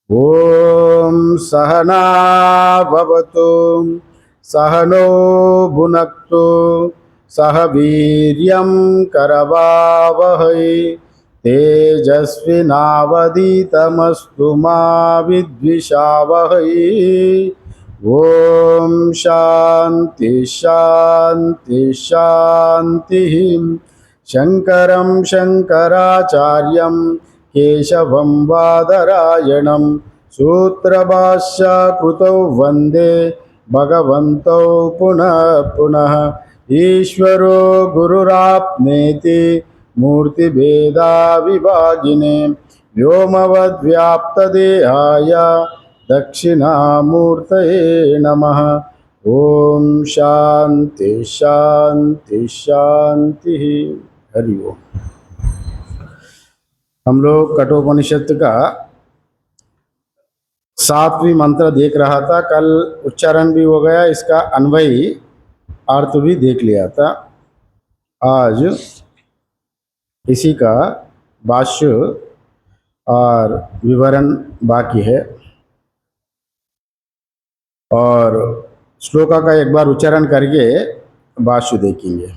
ओम सहना भवतु सहनो भुनक्तु सह वीर्यं करवावहै तेजस्विनावधीतमस्तु मा विद्विषावहै। ओम शांति शांति शांति। शंकरं शंकराचार्यं केशवं बादरायणं सूत्रभाष्य कृतौ वंदे भगवन्तौ पुनः पुनः। ईश्वरो गुरुरात्मेति मूर्तिभेदा विभागिने व्योमवद्व्याप्तदेहाय दक्षिणामूर्तये नमः। ओम शांति शांति शांति। हरि ओम। हम लोग कठोपनिषद का 7वीं मंत्र देख रहा था। कल उच्चारण भी हो गया, इसका अन्वयी अर्थ भी देख लिया था। आज इसी का भाष्य और विवरण बाकी है और श्लोका का एक बार उच्चारण करके भाष्य देखेंगे।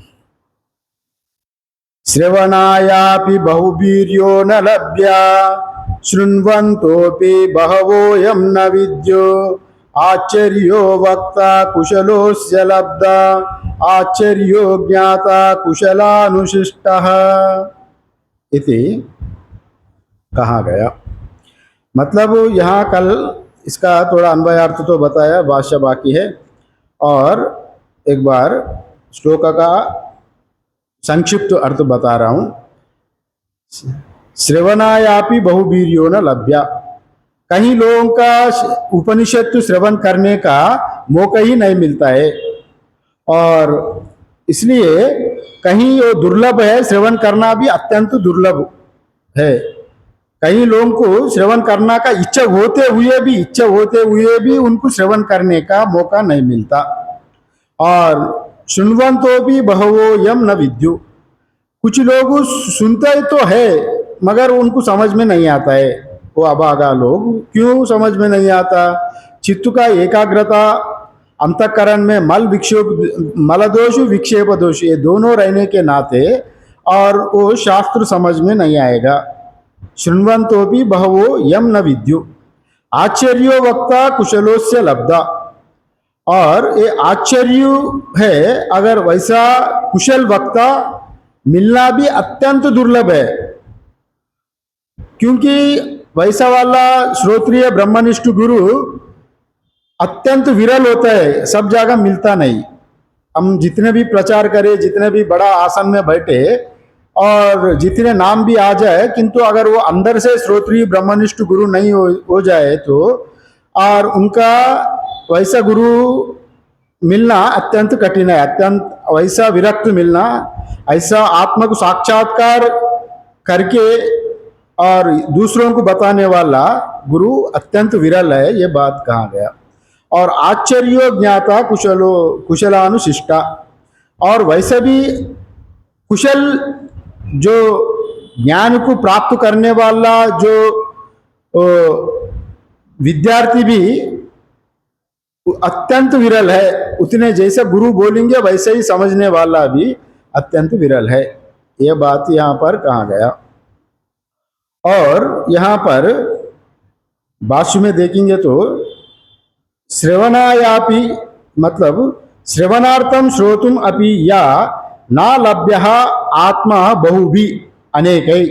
श्रवणायापि बहुवीर्यो न लभ्या शृण्वन्तोऽपि बहवोऽयं न विद्यो आश्चर्यो वक्ता कुशलोऽस्य लब्धा आश्चर्यो ज्ञाता कुशलानुशिष्टः इति कहा गया। मतलब यहाँ कल इसका थोड़ा अन्वयार्थ तो बताया, भाष्य बाकी है और एक बार श्लोक का संक्षिप्त अर्थ बता रहा हूँ। श्रवणायापि बहुवीर्यो न लभ्या, कहीं लोगों का उपनिषद श्रवण करने का मौका ही नहीं मिलता है और इसलिए कहीं वो दुर्लभ है, श्रवण करना भी अत्यंत दुर्लभ है। कई लोगों को श्रवण करना का इच्छा होते हुए भी उनको श्रवण करने का मौका नहीं मिलता। और सुनवंतो भी बहवो यम न विद्यु, कुछ लोग सुनते तो है मगर उनको समझ में नहीं आता है। वो अभागा लोग, क्यों समझ में नहीं आता? चित्त का एकाग्रता, अंतःकरण में मलदोष विक्षेप दोष ये दोनों रहने के नाते और वो शास्त्र समझ में नहीं आएगा। शृण्वन्तोऽपि बहवो यम न विद्यु आश्चर्यो वक्ता कुशलोस्य लब्धा, और ये आश्चर्य है, अगर वैसा कुशल वक्ता मिलना भी अत्यंत दुर्लभ है, क्योंकि वैसा वाला श्रोत्रिय ब्रह्मनिष्ठ गुरु अत्यंत विरल होता है, सब जगह मिलता नहीं। हम जितने भी प्रचार करें, जितने भी बड़ा आसन में बैठे और जितने नाम भी आ जाए, किंतु अगर वो अंदर से श्रोत्रिय ब्रह्मनिष्ठ गुरु नहीं हो जाए तो और उनका वैसा गुरु मिलना अत्यंत कठिन है। अत्यंत वैसा विरक्त मिलना, ऐसा आत्मा को साक्षात्कार करके और दूसरों को बताने वाला गुरु अत्यंत विरल है, ये बात कहा गया। और आश्चर्यो ज्ञाता कुशलानुशिष्टा, और वैसे भी कुशल जो ज्ञान को प्राप्त करने वाला जो विद्यार्थी भी अत्यंत विरल है। उतने जैसे गुरु बोलेंगे वैसे ही समझने वाला भी अत्यंत विरल है, यह बात यहाँ पर कहा गया। और यहाँ पर भाष्य में देखेंगे तो श्रवणायापि मतलब श्रवणार्थम श्रोतुम अपि या ना लभ्यः आत्मा बहुभी अनेकै,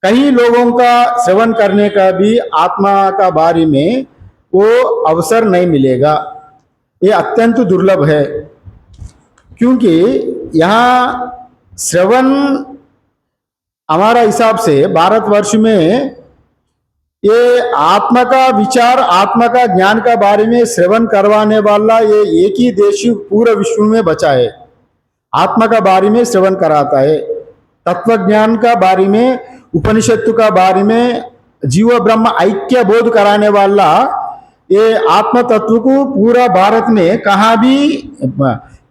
कई लोगों का श्रवण करने का भी आत्मा का बारे में वो अवसर नहीं मिलेगा, ये अत्यंत दुर्लभ है। क्योंकि यहाँ श्रवण हमारा हिसाब से भारतवर्ष में ये आत्मा का विचार, आत्मा का ज्ञान का बारे में श्रवण करवाने वाला ये एक ही देश पूरे विश्व में बचा है। आत्मा का बारे में श्रवण कराता है, तत्व ज्ञान का बारे में, उपनिषद का बारे में, जीव ब्रह्म ऐक्य बोध कराने वाला ये आत्म तत्व को पूरा भारत में कहाँ भी,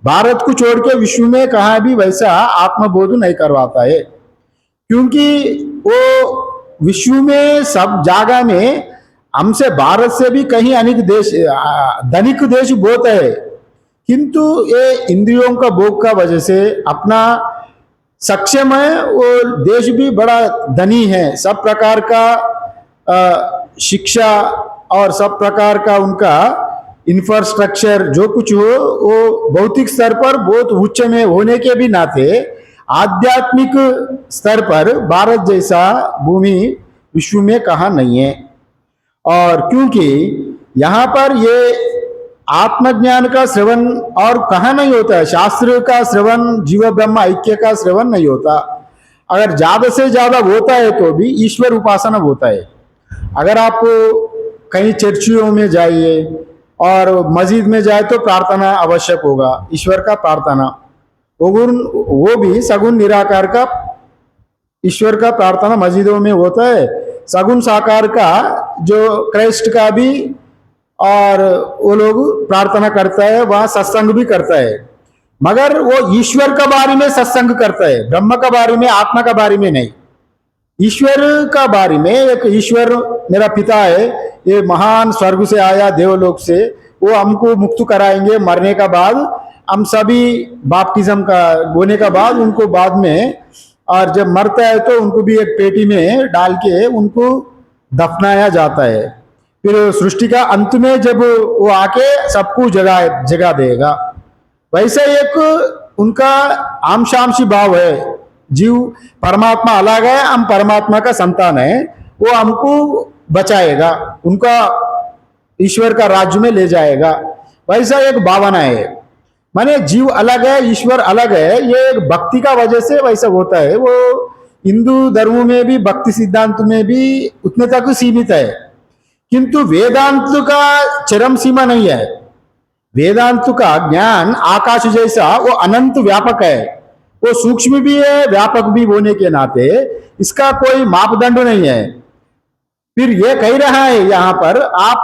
भारत को छोड़ के विश्व में कहाँ भी वैसा आत्मबोध नहीं करवाता है। क्योंकि वो विश्व में सब जगह में हमसे भारत से भी कहीं अनेक देश धनिक देश बहुत है, किंतु ये इंद्रियों का भोग का वजह से अपना सक्षम है। वो देश भी बड़ा धनी है, सब प्रकार का शिक्षा और सब प्रकार का उनका इंफ्रास्ट्रक्चर जो कुछ हो वो भौतिक स्तर पर बहुत उच्च में होने के भी नाते आध्यात्मिक स्तर पर भारत जैसा भूमि विश्व में कहाँ नहीं है। और क्योंकि यहाँ पर ये आत्मज्ञान का श्रवण और कहाँ नहीं होता है, शास्त्र का श्रवण, जीव ब्रह्म ऐक्य का श्रवण नहीं होता। अगर ज्यादा से ज्यादा होता है तो भी ईश्वर उपासना होता है। अगर आप कहीं चर्चियों में जाइए और मस्जिद में जाए तो प्रार्थना आवश्यक होगा, ईश्वर का प्रार्थना, वो भी सगुण निराकार का ईश्वर का प्रार्थना मस्जिदों में होता है। सगुण साकार का जो क्राइस्ट का भी और वो लोग प्रार्थना करता है, वहां सत्संग भी करता है, मगर वो ईश्वर का बारे में सत्संग करता है, ब्रह्म का बारे में, आत्मा का बारे में नहीं। ईश्वर का बारे में, एक ईश्वर मेरा पिता है, ये महान स्वर्ग से आया देवलोक से, वो हमको मुक्त कराएंगे मरने का बाद, हम सभी बाप्टिज्म का होने का बाद उनको बाद में, और जब मरता है तो उनको भी एक पेटी में डाल के उनको दफनाया जाता है। फिर सृष्टि का अंत में जब वो आके सबको जगा देगा। वैसे एक उनका आमशामशी भाव है, जीव परमात्मा अलग है, हम परमात्मा का संतान है, वो हमको बचाएगा, उनका ईश्वर का राज्य में ले जाएगा। वैसा एक भावना है, माने जीव अलग है, ईश्वर अलग है, ये एक भक्ति का वजह से वैसा होता है। वो हिंदू धर्म में भी भक्ति सिद्धांत में भी उतने तक सीमित है, किंतु वेदांत का चरम सीमा नहीं है। वेदांत का ज्ञान आकाश जैसा वो अनंत व्यापक है, वो सूक्ष्म भी है, व्यापक भी होने के नाते इसका कोई मापदंड नहीं है। फिर ये कह रहा है यहाँ पर, आप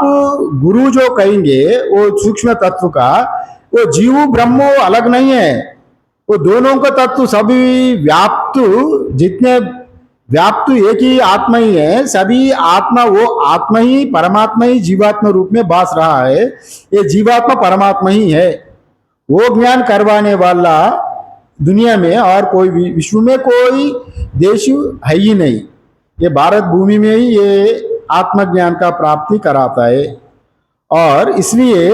गुरु जो कहेंगे वो सूक्ष्म तत्व का, वो जीव ब्रह्म अलग नहीं है, वो दोनों का तत्व सभी व्याप्त, जितने व्याप्त एक ही आत्मा ही है, सभी आत्मा, वो आत्मा ही परमात्मा ही जीवात्मा रूप में भास रहा है, ये जीवात्मा परमात्मा ही है। वो ज्ञान करवाने वाला दुनिया में और कोई विश्व में कोई देश है ही नहीं, ये भारत भूमि में ही ये आत्मज्ञान का प्राप्ति कराता है। और इसलिए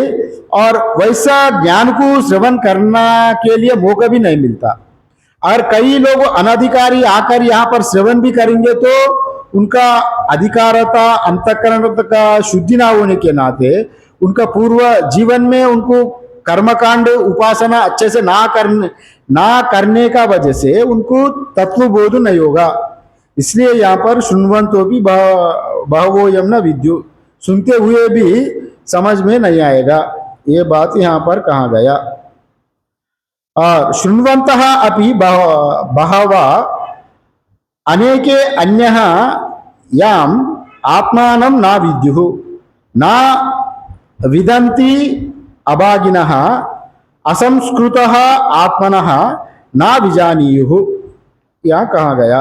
और वैसा ज्ञान को श्रवण करना के लिए मौका भी नहीं मिलता। अगर कई लोग अनधिकारी आकर यहाँ पर श्रवण भी करेंगे तो उनका अधिकारता, अंतःकरण का शुद्धि ना होने के नाते उनका पूर्व जीवन में उनको कर्मकांड उपासना अच्छे से ना करने का वजह से उनको तत्वबोध नहीं होगा। इसलिए यहाँ पर सुनवंतो भी बहवो यम न विद्यु, सुनते हुए भी समझ में नहीं आएगा, ये बात यहाँ पर कहा गया। और शृण्वन्तः अपि बहवः अनेके अन्यः याम आत्मानं न विद्युः न विदन्ति अभागिनः असंस्कृतः आत्मनः न विजानीयुः, यहाँ कहा गया।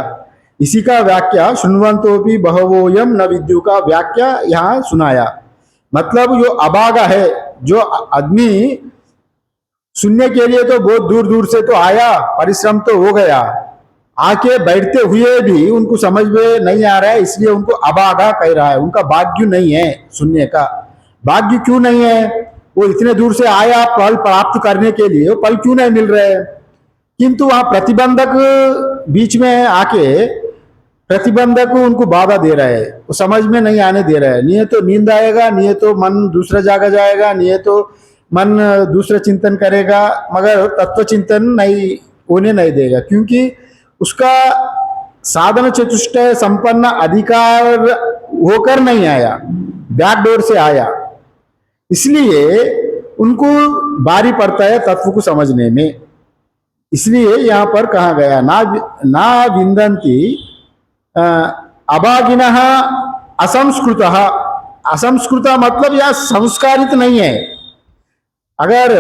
इसी का व्याख्या शृण्वन्तोपि बहवोयम न विद्यु का व्याख्या यहाँ सुनाया। मतलब जो अभागा है, जो आदमी सुनने के लिए तो बहुत दूर दूर से तो आया, परिश्रम तो हो गया, आके बैठते हुए भी उनको समझ में नहीं आ रहा है, इसलिए उनको अभागा कह रहा है। उनका भाग्य नहीं है सुनने का। भाग्य क्यों नहीं है? वो इतने दूर से आया फल प्राप्त करने के लिए, वो फल क्यों नहीं मिल रहे हैं? किंतु वहां प्रतिबंधक बीच में आके प्रतिबंधक उनको बाधा दे रहा है, वो समझ में नहीं आने दे रहा है। नहीं तो नींद आएगा, नहीं तो मन दूसरा जगह जाएगा, नहीं तो मन दूसरा चिंतन करेगा, मगर तत्व चिंतन नहीं होने नहीं देगा, क्योंकि उसका साधन चतुष्टय संपन्न अधिकार होकर नहीं आया, बैकडोर से आया। इसलिए उनको भारी पड़ता है तत्व को समझने में। इसलिए यहाँ पर कहा गया ना विंदन्ति अभागिनः असंस्कृतः। असंस्कृत मतलब यह संस्कारित नहीं है। अगर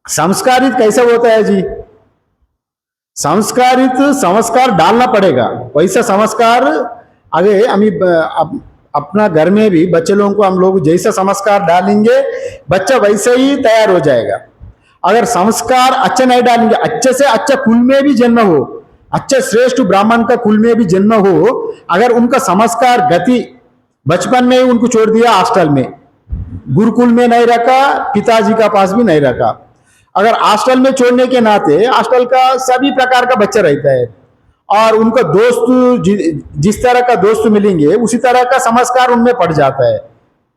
संस्कारित कैसे होता है जी? संस्कारित संस्कार डालना पड़ेगा, वैसा संस्कार आगे हम अपना घर में भी बच्चे लोगों को हम लोग जैसा संस्कार डालेंगे बच्चा वैसे ही तैयार हो जाएगा। अगर संस्कार अच्छे नहीं डालेंगे, अच्छे से अच्छे कुल में भी जन्म हो, अच्छे श्रेष्ठ ब्राह्मण का कुल में भी जन्म हो, अगर उनका संस्कार गति बचपन में ही उनको छोड़ दिया हॉस्टल में, गुरुकुल में नहीं रखा, पिताजी का पास भी नहीं रखा, अगर हॉस्टल में छोड़ने के नाते हॉस्टल का सभी प्रकार का बच्चा रहता है और उनका दोस्त जिस तरह का दोस्त मिलेंगे उसी तरह का संस्कार उनमें पड़ जाता है।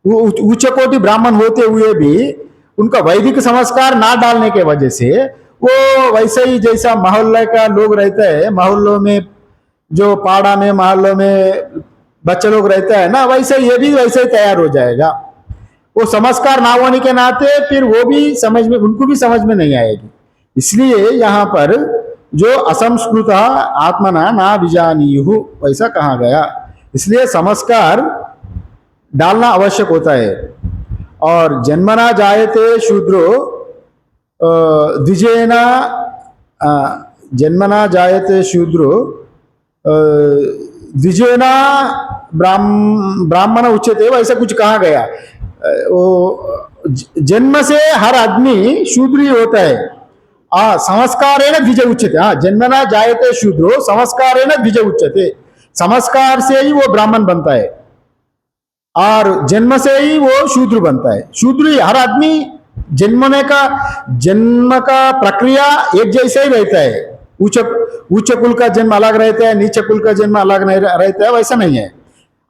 उच्च कोटि ब्राह्मण होते हुए भी उनका वैदिक संस्कार ना डालने के वजह से वो वैसे ही जैसा मोहल्ले का लोग रहता है, मोहल्लों में जो पाड़ा में मोहल्लों में बच्चे लोग रहता है ना, वैसे ये भी वैसे ही तैयार हो जाएगा। वो संस्कार ना होने के नाते फिर वो भी समझ में, उनको भी समझ में नहीं आएगी। इसलिए यहाँ पर जो असंस्कृत आत्मना ना विजानीयु वैसा कहा गया, इसलिए संस्कार डालना आवश्यक होता है। और जन्मना जायते शूद्रो द्विजेना, जन्मना जायते शूद्रो द्विजेना ब्राह्मण उच्यते, वैसा कुछ कहा गया। वो जन्म से हर आदमी शूद्र ही होता है। संस्कारेण द्विज उच्यते, जन्मना जायते शूद्रो संस्कारेण द्विज उच्यते, संस्कार से ही वो ब्राह्मण बनता है और जन्म से ही वो शूद्र बनता है। शूद्र ही हर आदमी जन्म का प्रक्रिया एक जैसा ही रहता है। उच्च कुल का जन्म अलग रहता है, नीचे कुल का जन्म अलग नहीं रहता है, वैसा नहीं है।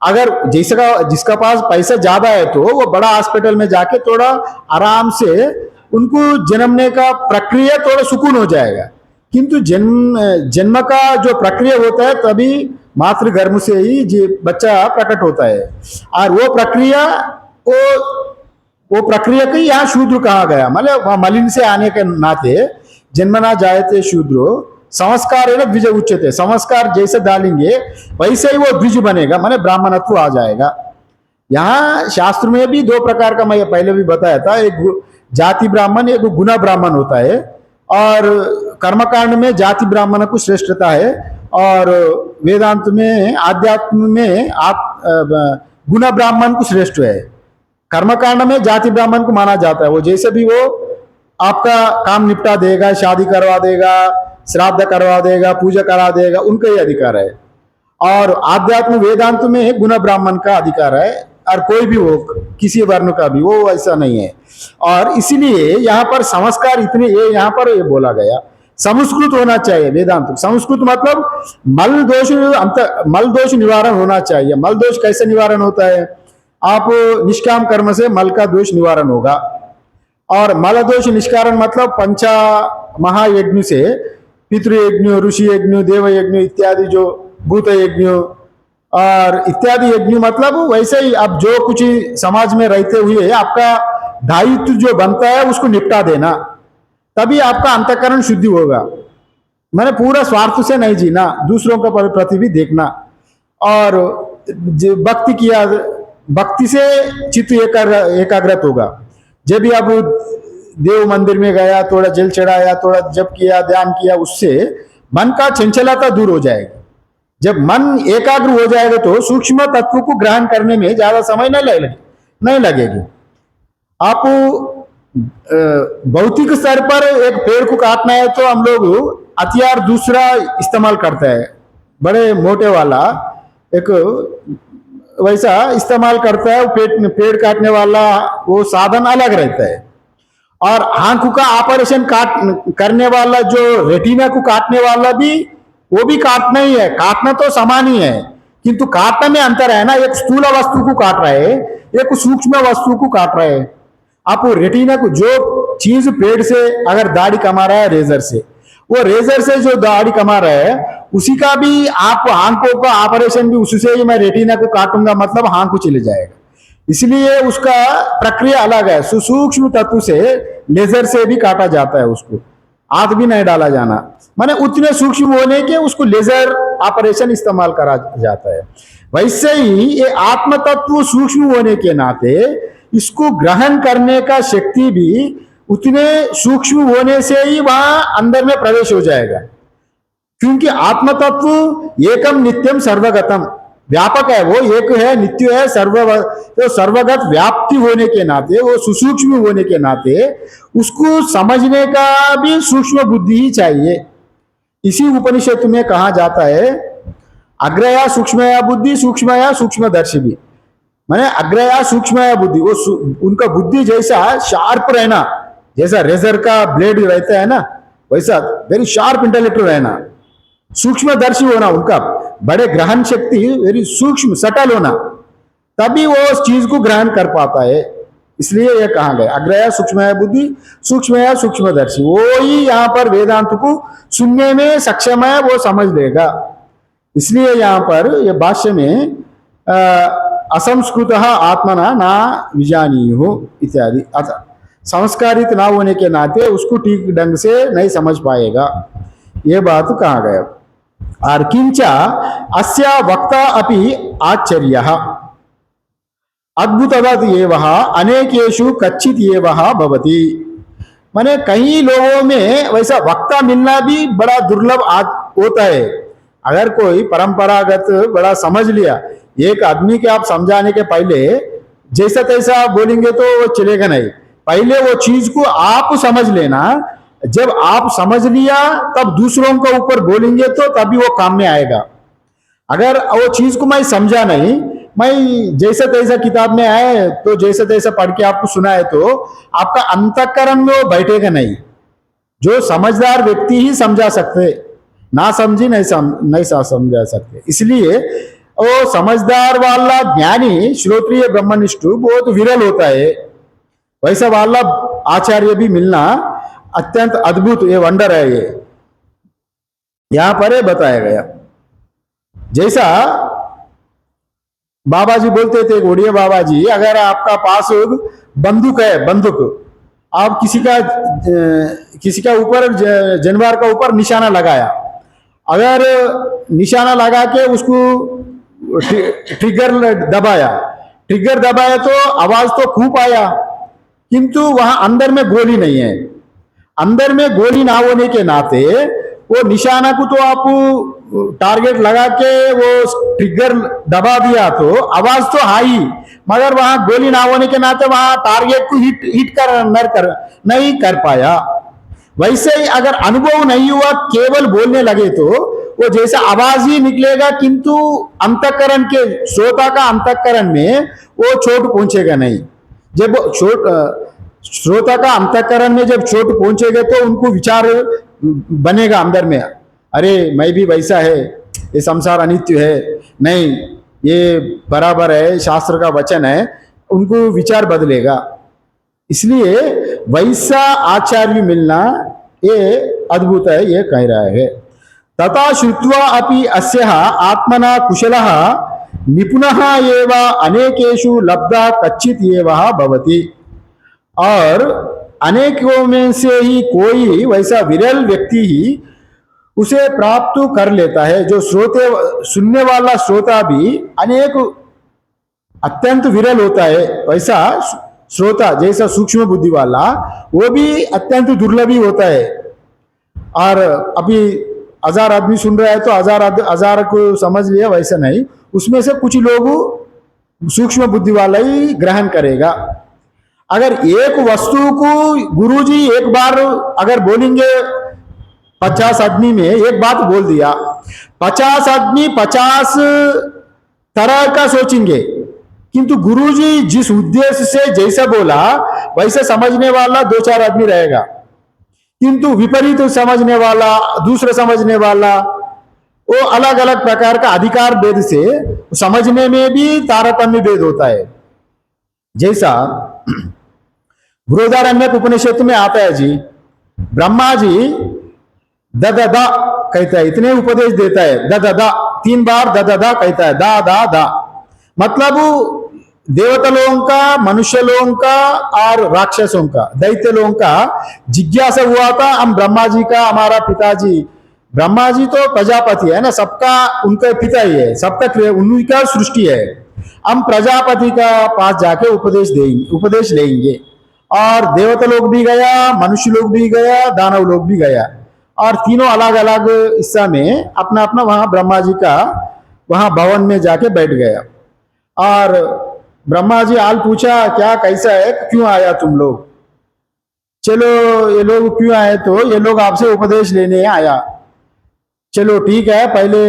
अगर जिसका पास पैसा ज्यादा है तो वो बड़ा हॉस्पिटल में जाके थोड़ा आराम से उनको जन्मने का प्रक्रिया थोड़ा सुकून हो जाएगा, किंतु जन्म का जो प्रक्रिया होता है तभी मातृ गर्भ से ही बच्चा प्रकट होता है। और वो प्रक्रिया को यहाँ शूद्र कहा गया, मतलब मलिन से आने के नाते जन्मना जायते शूद्रो संस्कार है ना द्विज उच्चते, संस्कार जैसे डालेंगे वैसे ही वो द्विज बनेगा, माने ब्राह्मणत्व आ जाएगा। यहाँ शास्त्र में भी दो प्रकार का मैं पहले भी बताया था, एक जाति ब्राह्मण, एक गुना ब्राह्मण होता है। और कर्मकांड में जाति ब्राह्मण को श्रेष्ठता है और वेदांत में आध्यात्म में गुना ब्राह्मण को श्रेष्ठ है। कर्मकांड में जाति ब्राह्मण को माना जाता है, वो जैसे भी वो आपका काम निपटा देगा, शादी करवा देगा, श्राद्ध करवा देगा, पूजा करा देगा, उनका ही अधिकार है। और आध्यात्म वेदांत में गुना ब्राह्मण का अधिकार है, और कोई भी हो किसी वर्ण का भी, वो ऐसा नहीं है। और इसीलिए यहाँ पर संस्कार इतने ये यहाँ पर ये बोला गया संस्कृत होना चाहिए। वेदांत संस्कृत मतलब मल दोष निवारण होना चाहिए। मल दोष कैसे निवारण होता है? आप निष्काम कर्म से मल का दोष निवारण होगा। और मल दोष निष्कारण मतलब पंचा महायज्ञ से पितृयज्ञ, ऋषि यज्ञ, देव यज्ञ इत्यादि, जो भूत यज्ञ और इत्यादि यज्ञ, मतलब वैसे ही आप जो कुछ समाज में रहते हुए आपका दायित्व जो बनता है उसको निपटा देना, तभी आपका अंतःकरण शुद्धि होगा। मैंने पूरा स्वार्थ से नहीं जीना, दूसरों का प्रति भी देखना। और भक्ति किया, भक्ति से चित्त एकाग्रत होगा। जब भी आप देव मंदिर में गया, थोड़ा जल चढ़ाया, थोड़ा जप किया, ध्यान किया, उससे मन का चंचलता दूर हो जाएगी। जब मन एकाग्र हो जाएगा तो सूक्ष्म तत्व को ग्रहण करने में ज्यादा समय नहीं लगेगी। आप भौतिक स्तर पर एक पेड़ को काटना है तो हम लोग हथियार दूसरा इस्तेमाल करते हैं, बड़े मोटे वाला एक वैसा इस्तेमाल करता है। पेड़ काटने वाला वो साधन अलग रहता है। और आंख का ऑपरेशन करने वाला जो रेटिना को काटने वाला भी, वो भी काटना ही है। काटना तो समान ही है, किंतु काटने में अंतर है ना। एक स्थूल वस्तु को काट रहा है, एक सूक्ष्म वस्तु को काट रहा है। आप रेटिना को, जो चीज पेड़ से अगर दाढ़ी कमा रहा है रेजर से, वो रेजर से जो दाढ़ी कमा रहा है उसी का भी आप आंखों का ऑपरेशन भी उससे ही मैं रेटिना को काटूंगा, मतलब आंख को चले जाएगा। इसलिए उसका प्रक्रिया अलग है। सूक्ष्म तत्व से लेजर से भी काटा जाता है, उसको हाथ भी नहीं डाला जाना, माने उतने सूक्ष्म होने के उसको लेजर ऑपरेशन इस्तेमाल करा जाता है। वैसे ही ये आत्म तत्व सूक्ष्म होने के नाते इसको ग्रहण करने का शक्ति भी उतने सूक्ष्म होने से ही वहां अंदर में प्रवेश हो जाएगा। क्योंकि आत्म तत्व एकम नित्यम सर्वगतम, व्यापक है, वो एक है, नित्य है, तो सर्वगत व्याप्ति होने के नाते, वो सुसूक्ष्म होने के नाते उसको समझने का भी सूक्ष्म बुद्धि ही चाहिए। इसी उपनिषद में कहा जाता है अग्रया सूक्ष्मया बुद्धि सूक्ष्मया सूक्ष्मदर्शी भी, माने अग्रया सूक्ष्मया बुद्धि, वो उनका बुद्धि जैसा शार्प रहना, जैसा रेजर का ब्लेड रहता है ना, वैसा वेरी शार्प इंटेलेक्ट रहना, सूक्ष्मदर्शी होना, उनका बड़े ग्रहण शक्ति वेरी सूक्ष्म सटल होना, तभी वो उस चीज को ग्रहण कर पाता है। इसलिए यह कहा गया अग्रया सूक्ष्मया बुद्धि सूक्ष्मया सूक्ष्मदर्शी, वो ही यहाँ पर वेदांत को सुनने में सक्षम है, वो समझ लेगा। इसलिए यहाँ पर यह भाष्य में असंस्कृत आत्मना ना विजानीयुः इत्यादि, संस्कारित ना होने के नाते उसको ठीक ढंग से नहीं समझ पाएगा, ये बात कहा गया। और किंचा अस्या वक्ता अपि आश्चर्यः अद्भुतवत् एवः अनेकेषु कच्चित् एवः भवति, माने कई लोगों में वैसा वक्ता मिलना भी बड़ा दुर्लभ होता है। अगर कोई परंपरागत बड़ा समझ लिया, एक आदमी के आप समझाने के पहले जैसा तैसा बोलेंगे तो वो चलेगा नहीं, पहले वो चीज को आप समझ लेना, जब आप समझ लिया तब दूसरों के ऊपर बोलेंगे तो तभी वो काम में आएगा। अगर वो चीज को मैं समझा नहीं, मैं जैसे तैसा किताब में आए तो जैसे तैसा पढ़ के आपको सुनाए तो आपका अंतःकरण में वो बैठेगा नहीं। जो समझदार व्यक्ति ही समझा सकते, ना समझी नहीं समझा सकते। इसलिए वो समझदार वाला ज्ञानी श्रोत्रिय ब्रह्मनिष्ठ बहुत विरल होता है, वैसा वाला आचार्य भी मिलना अत्यंत अद्भुत, ये वंडर है। ये यहां पर बताया गया, जैसा बाबा जी बोलते थे, गोड़िया बाबा जी, अगर आपका पास बंदूक है, बंदूक आप किसी का ऊपर जानवर का ऊपर निशाना लगाया, अगर निशाना लगा के उसको ट्रिगर दबाया तो आवाज तो खूब आया, किंतु वहां अंदर में गोली नहीं है। अंदर में गोली ना होने के नाते वो निशाना को तो आप टारगेट लगा के वो ट्रिगर दबा दिया तो आवाज तो आई, मगर वहां गोली ना होने के नाते वहां टारगेट को नहीं कर पाया। वैसे ही अगर अनुभव नहीं हुआ, केवल बोलने लगे तो वो जैसा आवाज ही निकलेगा, किंतु अंतःकरण के, श्रोता का अंतःकरण में वो चोट पहुंचेगा नहीं। जब श्रोता का अंतःकरण में जब चोट पहुंचेगा तो उनको विचार बनेगा अंदर में, अरे मैं भी वैसा है, ये संसार अनित्य है, नहीं ये बराबर है, शास्त्र का वचन है, उनको विचार बदलेगा। इसलिए वैसा आचार्य मिलना ये अद्भुत है, ये कह रहा है। तथा श्रुत्वा अपि अस्यः आत्मना कुशलः निपुणः एव अनेकेषु लब्धः कच्चित् एव भवति, और अनेकों में से ही कोई वैसा विरल व्यक्ति ही उसे प्राप्त कर लेता है। जो सुनने वाला श्रोता भी अनेक अत्यंत विरल होता है, वैसा श्रोता जैसा सूक्ष्म बुद्धि वाला वो भी अत्यंत दुर्लभ ही होता है। और अभी 1000 आदमी सुन रहा है तो 1000 को समझ लिया, वैसा नहीं, उसमें से कुछ लोग सूक्ष्म बुद्धि वाला ही ग्रहण करेगा। अगर एक वस्तु को गुरुजी एक बार अगर बोलेंगे, 50 आदमी में एक बात बोल दिया, 50 आदमी 50 तरह का सोचेंगे, किंतु गुरुजी जिस उद्देश्य से जैसा बोला वैसे समझने वाला 2-4 आदमी रहेगा, किंतु विपरीत समझने वाला, दूसरा समझने वाला, वो अलग अलग प्रकार का अधिकार भेद से समझने में भी तारतम्य भेद होता है। जैसा बृहदारण्यक उपनिषद में आता है जी, ब्रह्मा जी द कहता है, इतने उपदेश देता है, द 3 बार द कहता है, दा मतलब देवता लोगों का, मनुष्य लोगों का और राक्षसों का, दैत्य लोगों का जिज्ञासा हुआ था। हम ब्रह्मा जी का, हमारा पिताजी ब्रह्मा जी तो प्रजापति है ना, सबका उनका पिता ही है, सबका उन्हीं का सृष्टि है। हम प्रजापति का पास जाके उपदेश लेंगे, और देवता लोग भी गया, मनुष्य लोग भी गया, दानव लोग भी गया, और तीनों अलग अलग हिस्सा में अपना अपना वहां ब्रह्मा जी का वहां भवन में जाके बैठ गया। और ब्रह्मा जी हाल पूछा, क्या कैसा है, क्यों आया तुम लोग? चलो ये लोग क्यों आए, तो ये लोग आपसे उपदेश लेने आया। चलो ठीक है, पहले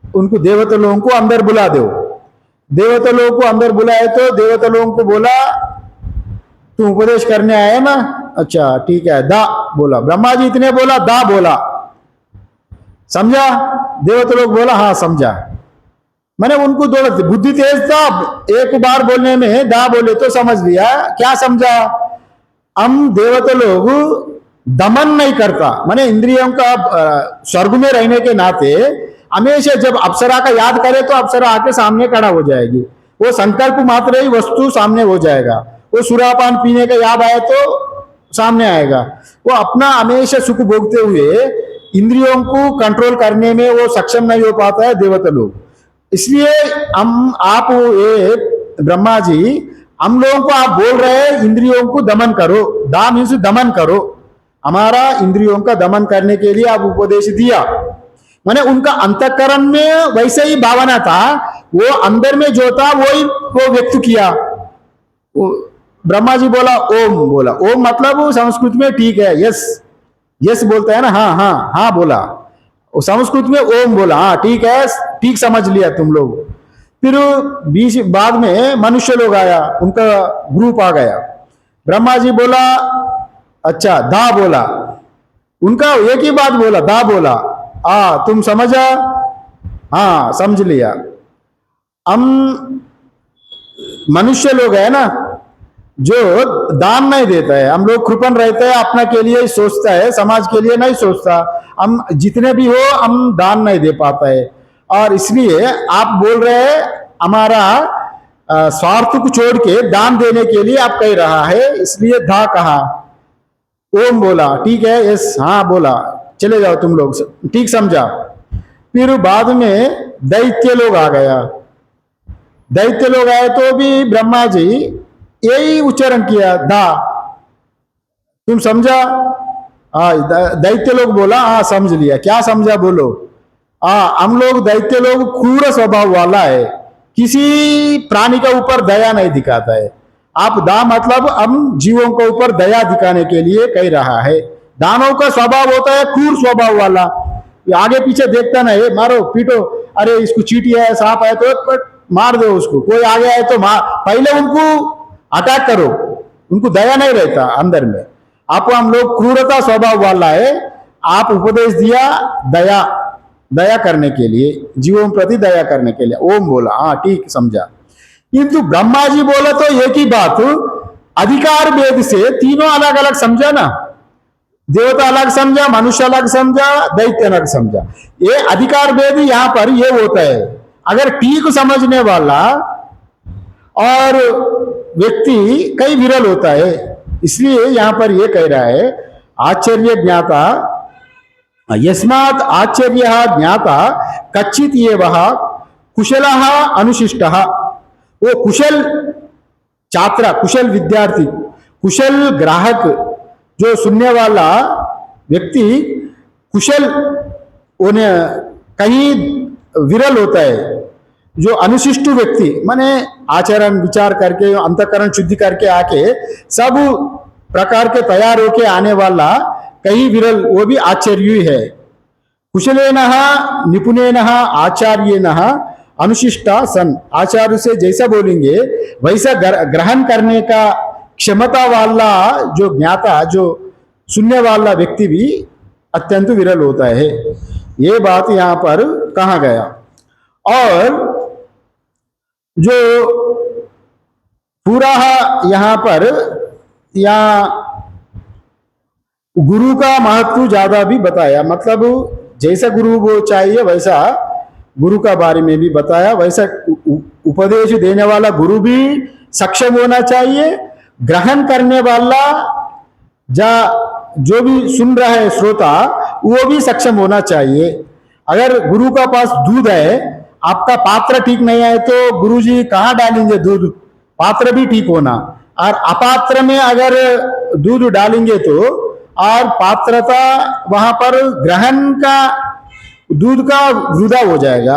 उनको देवता लोगों को अंदर बुला दो। देवता लोगों को अंदर बुलाए तो देवता लोगों को बोला, तुम उपदेश करने आए ना, अच्छा ठीक है, दा बोला। ब्रह्मा जी इतने बोला, दा बोला, समझा? देवता लोग बोला हाँ समझा। मैंने उनको दो बुद्धि तेज था, एक बार बोलने में दा बोले तो समझ लिया। क्या समझा? हम देवता लोग दमन नहीं करता, माने इंद्रियों का स्वर्ग में रहने के नाते हमेशा जब अप्सरा का याद करे तो अप्सरा आके सामने खड़ा हो जाएगी। वो संकल्प मात्र ही वस्तु सामने हो जाएगा। वो सुरापान पीने का याद आए तो सामने आएगा। वो अपना हमेशा सुख भोगते हुए इंद्रियों को कंट्रोल करने में वो सक्षम नहीं हो पाता है देवता लोग। इसलिए हम आप ये ब्रह्मा जी हम लोगों को आप बोल रहे हैं इंद्रियों को दमन करो, दा मीन्स दमन करो, हमारा इंद्रियों का दमन करने के लिए आप उपदेश दिया। माने उनका अंतःकरण में वैसे ही भावना था, वो अंदर में जो था वही वो व्यक्त किया। वो ब्रह्मा जी बोला ओम, बोला ओम मतलब वो संस्कृत में ठीक है, यस यस बोलता है ना, हाँ हाँ हाँ बोला, वो संस्कृत में ओम बोला, हाँ ठीक है, ठीक समझ लिया तुम लोग। फिर बीच बाद में मनुष्य लोग आया, उनका ग्रुप आ गया। ब्रह्मा जी बोला अच्छा, दा बोला, उनका एक ही बात बोला, दा बोला, तुम समझा, हाँ समझ लिया। हम मनुष्य लोग है ना जो दान नहीं देता है, हम लोग कृपण रहते हैं, अपना के लिए ही सोचता है, समाज के लिए नहीं सोचता। हम जितने भी हो हम दान नहीं दे पाता है, और इसलिए आप बोल रहे हैं हमारा स्वार्थ को छोड़ के दान देने के लिए आप कह रहा है, इसलिए धा कहा। ओम बोला, ठीक है, यस हाँ बोला, चले जाओ तुम लोग, ठीक समझा। फिर बाद में दैत्य लोग आ गया। दैत्य लोग आए तो भी ब्रह्मा जी यही उच्चारण किया, दा, तुम समझा? दैत्य लोग बोला हाँ समझ लिया। क्या समझा बोलो? हम लोग दैत्य लोग क्रूर स्वभाव वाला है, किसी प्राणी के ऊपर दया नहीं दिखाता है। आप दा मतलब हम जीवों के ऊपर दया दिखाने के लिए कह रहा है। दानव का स्वभाव होता है क्रूर स्वभाव वाला, आगे पीछे देखता नहीं, मारो पीटो, अरे इसको चींटी है, सांप है तो मार दो उसको, कोई आगे आए तो मार, पहले उनको अटैक करो, उनको दया नहीं रहता अंदर में। आपको हम लोग क्रूरता स्वभाव वाला है, आप उपदेश दिया दया, दया करने के लिए, जीवों प्रति दया करने के लिए ओम बोला, हाँ ठीक समझा। किंतु ब्रह्मा जी बोला तो एक ही बात, अधिकार भेद से तीनों अलग अलग समझा ना, देवता अलग समझा, मनुष्य अलग समझा, दैत्य अलग समझा। ये अधिकार भेद यहां पर ये होता है। अगर ठीक समझने वाला और व्यक्ति कई विरल होता है, इसलिए यहां पर यह कह रहा है आश्चर्य ज्ञाता यस्मात् आश्चर्य ज्ञाता कच्चित ये वह कुशल अनुशिष्ट। वो कुशल छात्र, कुशल विद्यार्थी, कुशल ग्राहक, जो सुनने वाला व्यक्ति कुशल उन्हें कहीं विरल होता है। जो अनुशिष्ट व्यक्ति माने आचरण विचार करके अंतःकरण शुद्धि करके आके सब प्रकार के तैयार होके आने वाला कहीं विरल, वो भी आश्चर्य ही है। कुशलेन निपुणेन आचार्येन अनुशिष्टा सन, आचार्य से जैसा बोलेंगे वैसा ग्रहण करने का क्षमता वाला जो ज्ञाता, जो सुनने वाला व्यक्ति भी अत्यंत विरल होता है। ये बात यहां पर कहा गया। और जो पूरा यहां पर या गुरु का महत्व ज्यादा भी बताया, मतलब जैसा गुरु वो चाहिए वैसा गुरु का बारे में भी बताया, वैसा उपदेश देने वाला गुरु भी सक्षम होना चाहिए, ग्रहण करने वाला जो भी सुन रहा है श्रोता वो भी सक्षम होना चाहिए। अगर गुरु का पास दूध है, आपका पात्र ठीक नहीं है तो गुरु जी कहाँ डालेंगे दूध? पात्र भी ठीक होना, और अपात्र में अगर दूध डालेंगे तो और पात्रता वहां पर ग्रहण का दूध का वृथा हो जाएगा।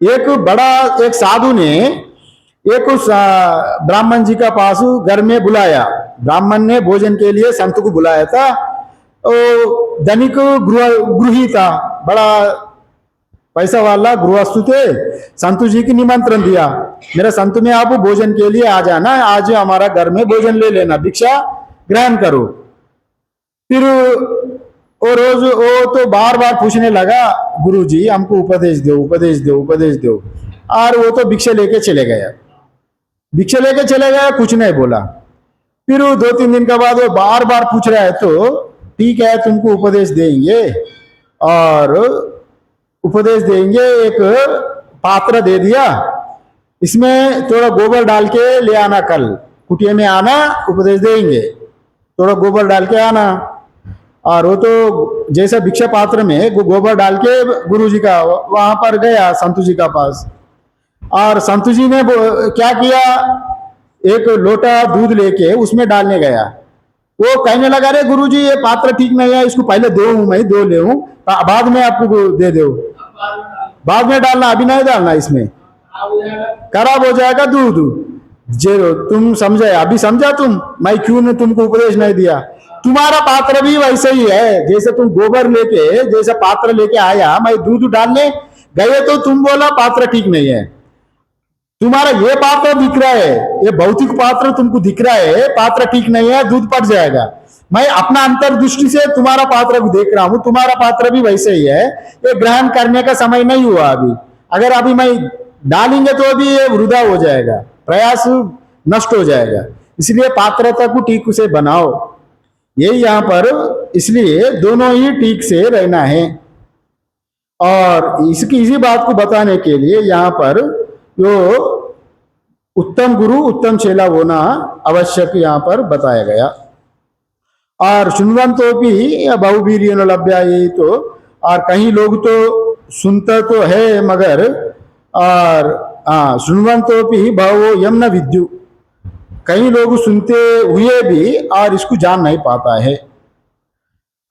एक बड़ा एक साधु ने एक उस ब्राह्मण जी का पास घर में बुलाया। ब्राह्मण ने भोजन के लिए संत को बुलाया था। वो धनिक गृही था, बड़ा पैसा वाला गृहस्थु थे। संतु जी की निमंत्रण दिया, मेरे संत में आप भोजन के लिए आ जाना, आज हमारा घर में भोजन ले लेना, भिक्षा ग्रहण करो। फिर वो रोज वो तो बार बार पूछने लगा, गुरु जी हमको उपदेश दो, उपदेश दो, उपदेश दो। और वो तो भिक्षा लेके चले गया, भिक्षा लेके चले गया, कुछ नहीं बोला। फिर वो 2-3 दिन के बाद वो बार बार पूछ रहा है, तो ठीक है तुमको उपदेश देंगे, और उपदेश देंगे। एक पात्र दे दिया, इसमें थोड़ा गोबर डाल के ले आना, कल कुटिया में आना, उपदेश देंगे, थोड़ा गोबर डाल के आना। और वो तो जैसा भिक्षा पात्र में गोबर डाल के गुरु जी का वहां पर गया संतु जी का पास। और संतु जी ने क्या किया, एक लोटा दूध लेके उसमें डालने गया। वो कहने लगा, रे गुरु जी ये पात्र ठीक नहीं है, इसको पहले दो मैं दो ले हूं, बाद में आपको दे दो। बाद में डालना, अभी नहीं डालना, इसमें खराब हो जाएगा दूध। जे तुम समझे, अभी समझा तुम, मैं क्यों ने तुमको उपदेश नहीं दिया। तुम्हारा पात्र भी वैसे ही है, जैसे तुम गोबर लेके, जैसा पात्र लेके आया, मैं दूध डालने गए तो तुम बोला पात्र ठीक नहीं है। तुम्हारा ये पात्र दिख रहा है, ये भौतिक पात्र तुमको दिख रहा है, पात्र ठीक नहीं है, दूध पट जाएगा। मैं अपना अंतर्दृष्टि से तुम्हारा पात्र को देख रहा हूं, तुम्हारा पात्र भी वैसे ही है, ये ग्रहण करने का समय नहीं हुआ अभी। अगर अभी मैं डालेंगे तो अभी ये वृथा हो जाएगा, प्रयास नष्ट हो जाएगा। इसलिए पात्रता को ठीक से बनाओ, यही यहाँ पर, इसलिए दोनों ही ठीक से रहना है। और इसी बात को बताने के लिए यहाँ पर जो उत्तम गुरु उत्तम चेला होना आवश्यक यहाँ पर बताया गया। और सुनवंतोपि बहुवीर्येण लभ्या, यही तो। और कहीं लोग तो सुनता तो है मगर, और सुनवंतोपि बहु यम न विद्यु, कई लोग सुनते हुए भी और इसको जान नहीं पाता है।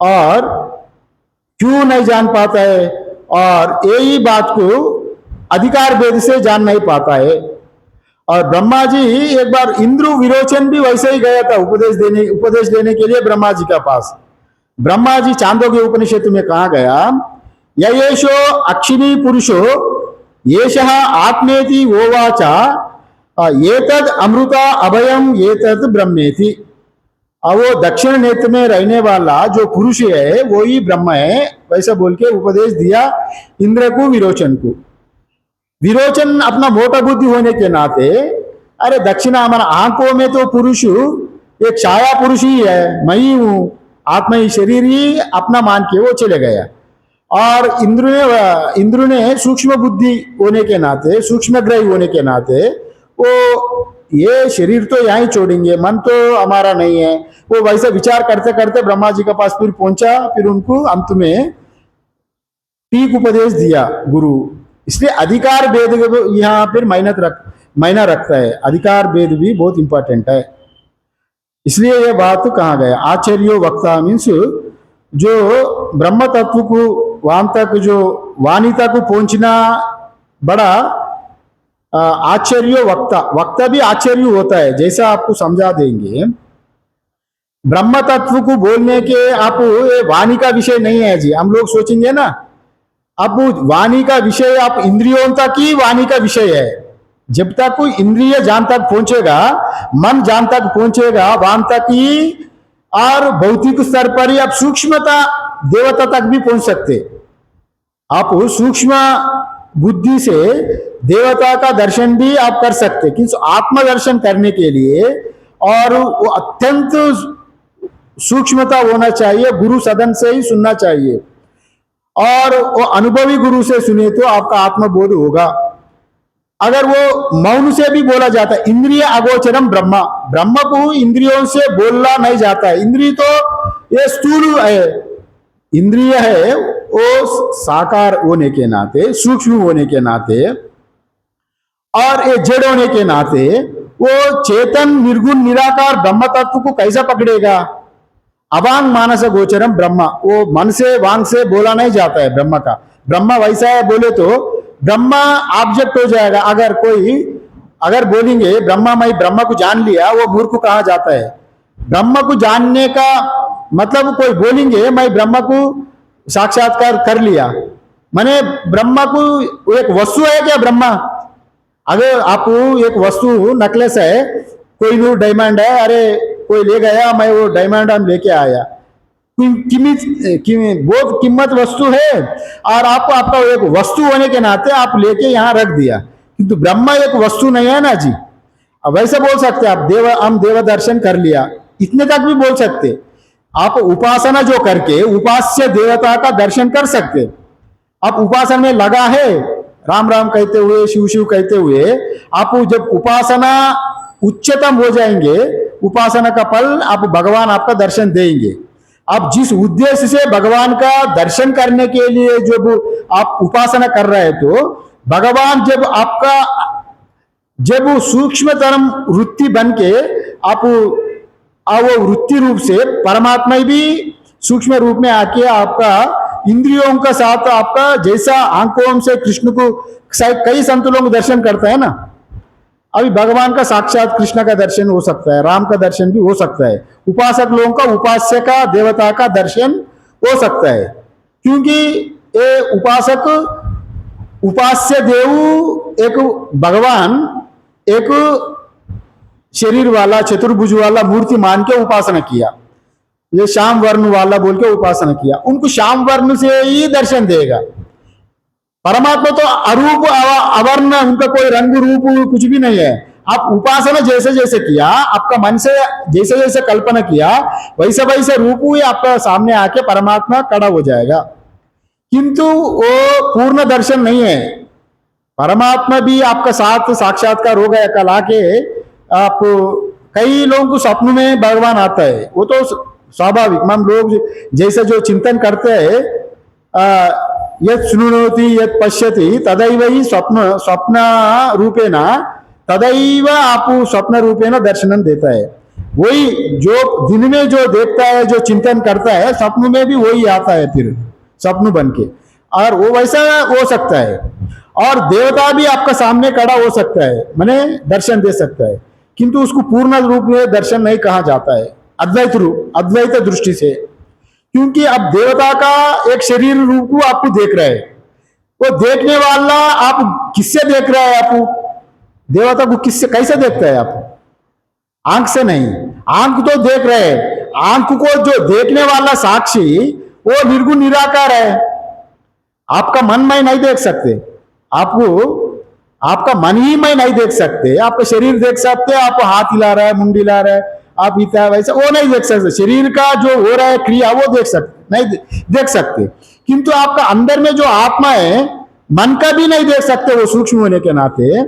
और क्यों नहीं जान पाता है, और यही बात को अधिकार भेद से जान नहीं पाता है। और ब्रह्मा जी एक बार इंद्र विरोचन भी वैसे ही गया था उपदेश देने के लिए ब्रह्मा जी का पास। ब्रह्मा जी चांदोग्य उपनिषद में कहा गया, येषो अक्षिणी पुरुषो येषः आत्मेति वोवाचा एतद अमृता अभयम एतद ब्रह्मेति। अब वो दक्षिण नेत्र में रहने वाला जो पुरुष है वो ही ब्रह्म है, वैसा बोल के उपदेश दिया इंद्र को, विरोचन को। विरोचन अपना मोटा बुद्धि होने के नाते, अरे दक्षिणा हमारा आंखों में तो पुरुष एक छाया पुरुष ही है, मैं ही हूं, आत्मा ही शरीर ही अपना मान के वो चले गया। और इंद्र ने सूक्ष्म बुद्धि होने के नाते, सूक्ष्म ग्रही होने के नाते, वो ये शरीर तो यहाँ ही छोड़ेंगे, मन तो हमारा नहीं है, वो वैसे विचार करते करते ब्रह्मा जी के पास फिर पहुंचा। फिर उनको अंत में ठीक उपदेश दिया गुरु। इसलिए अधिकार भेद यहाँ फिर मायना रखता है, अधिकार भेद भी बहुत इंपॉर्टेंट है। इसलिए यह बात कहा गया। आचार्यो वक्ता मीन्स जो ब्रह्म तत्व को वहां तक, जो वाणी तक पहुंचना, बड़ा आचार्य वक्ता भी आचार्य होता है, जैसा आपको समझा देंगे। ब्रह्म तत्व को बोलने के आप वाणी का विषय नहीं है जी, हम लोग सोचेंगे ना, अब वाणी का विषय आप इंद्रियों तक ही वाणी का विषय है। जब तक कोई इंद्रिय जान तक पहुंचेगा, मन जान तक पहुंचेगा, वहां तक ही, और भौतिक स्तर पर ही आप सूक्ष्मता देवता तक भी पहुंच सकते। आप सूक्ष्म बुद्धि से देवता का दर्शन भी आप कर सकते, किंतु आत्मदर्शन करने के लिए और वो अत्यंत सूक्ष्मता होना चाहिए, गुरु सदन से ही सुनना चाहिए। और वो अनुभवी गुरु से सुने तो आपका आत्मबोध होगा। अगर वो मौन से भी बोला जाता है, इंद्रिय अगोचरम ब्रह्मा, ब्रह्म को इंद्रियों से बोलना नहीं जाता है। इंद्रिय तो ये स्थूल है, इंद्रिय है वो साकार होने के नाते, सूक्ष्म होने के नाते, और ये जड़ होने के नाते वो चेतन निर्गुण निराकार ब्रह्म तत्व को कैसा पकड़ेगा। अवांग मानस गोचरम ब्रह्मा, वो मन से वांग से बोला नहीं जाता है ब्रह्म का। ब्रह्म वैसा है बोले तो ब्रह्मा ऑब्जेक्ट हो जाएगा। अगर बोलेंगे ब्रह्मा, मैं ब्रह्मा को जान लिया, वो मूर्ख कहाँ जाता है। ब्रह्म को जानने का मतलब, कोई बोलेंगे मैं ब्रह्म को साक्षात्कार कर लिया, माने ब्रह्मा को एक वस्तु है क्या ब्रह्मा। अगर आप एक वस्तु नेकलेस है, कोई नूर डायमंड है, अरे कोई ले गया, मैं वो डायमंड हम लेके आया, बहुत कीमत वस्तु है, और आपको आपका एक वस्तु होने के नाते आप लेके यहाँ रख दिया, किंतु ब्रह्मा एक वस्तु नहीं है ना जी। अब वैसे बोल सकते आप हम देव दर्शन कर लिया, इतने तक भी बोल सकते। आप उपासना जो करके उपास्य देवता का दर्शन कर सकते। आप उपासना में लगा है, राम राम कहते हुए, शिव शिव कहते हुए, आप जब उपासना उच्चतम हो जाएंगे, उपासना का फल आप भगवान आपका दर्शन देंगे। आप जिस उद्देश्य से भगवान का दर्शन करने के लिए जब आप उपासना कर रहे हैं, तो भगवान जब वो सूक्ष्मतरम वृत्ति बन के आप वो वृत्ति रूप से परमात्मा भी सूक्ष्म रूप में आके आपका इंद्रियों का साथ आपका, जैसा आंखों से कृष्ण को कई संत लोग दर्शन करते हैं ना, अभी भगवान का साक्षात कृष्ण का दर्शन हो सकता है, राम का दर्शन भी हो सकता है, उपासक लोगों का उपास्य का देवता का दर्शन हो सकता है। क्योंकि ये उपासक उपास्य देव एक भगवान एक शरीर वाला चतुर्भुज वाला मूर्ति मान के उपासना किया, ये श्याम वर्ण वाला बोल के उपासना किया, उनको श्याम वर्ण से ही दर्शन देगा। परमात्मा तो अरूप अवर्ण, उनका कोई रंग रूप कुछ भी नहीं है। आप उपासना जैसे जैसे किया, आपका मन से जैसे जैसे कल्पना किया, वैसे वैसे रूप ही आपका सामने आके परमात्मा खड़ा हो जाएगा। किंतु वो पूर्ण दर्शन नहीं है। परमात्मा भी आपका साथ साक्षात्कार हो गया कल आके, आप कई लोगों को स्वप्न में भगवान आता है, वो तो स्वाभाविक, हम लोग जैसे जो चिंतन करते हैं, यत् शृणोति यत् पश्यति तदैव ही स्वप्न रूपेण, तदैव आप स्वप्न रूपेण दर्शनम देता है। वही जो दिन में जो देखता है, जो चिंतन करता है, स्वप्न में भी वही आता है फिर स्वप्न बन के, और वो वैसा हो सकता है। और देवता भी आपका सामने खड़ा हो सकता है, माने दर्शन दे सकता है, किंतु उसको पूर्ण रूप में दर्शन नहीं कहा जाता है, अद्वैत रूप, अद्वैत दृष्टि से। क्योंकि अब देवता का एक शरीर रूप को आपको देख रहे हैं, वो देखने वाला आप किससे देख रहे हैं, आप देवता को किससे कैसे देखते हैं आप, आंख से नहीं, आंख तो देख रहे हैं, आंख को जो देखने वाला साक्षी वो निर्गुण निराकार है। आपका मन में नहीं देख सकते, आपको आपका मन ही में नहीं देख सकते, आपका शरीर देख सकते, आप हाथ हिला रहा है, मुंडी हिला रहा है, आप इतना वैसा वो नहीं देख सकते। शरीर का जो हो रहा है क्रिया वो देख सकते नहीं देख सकते, किंतु आपका अंदर में जो आत्मा है, मन का भी नहीं देख सकते, वो सूक्ष्म होने के नाते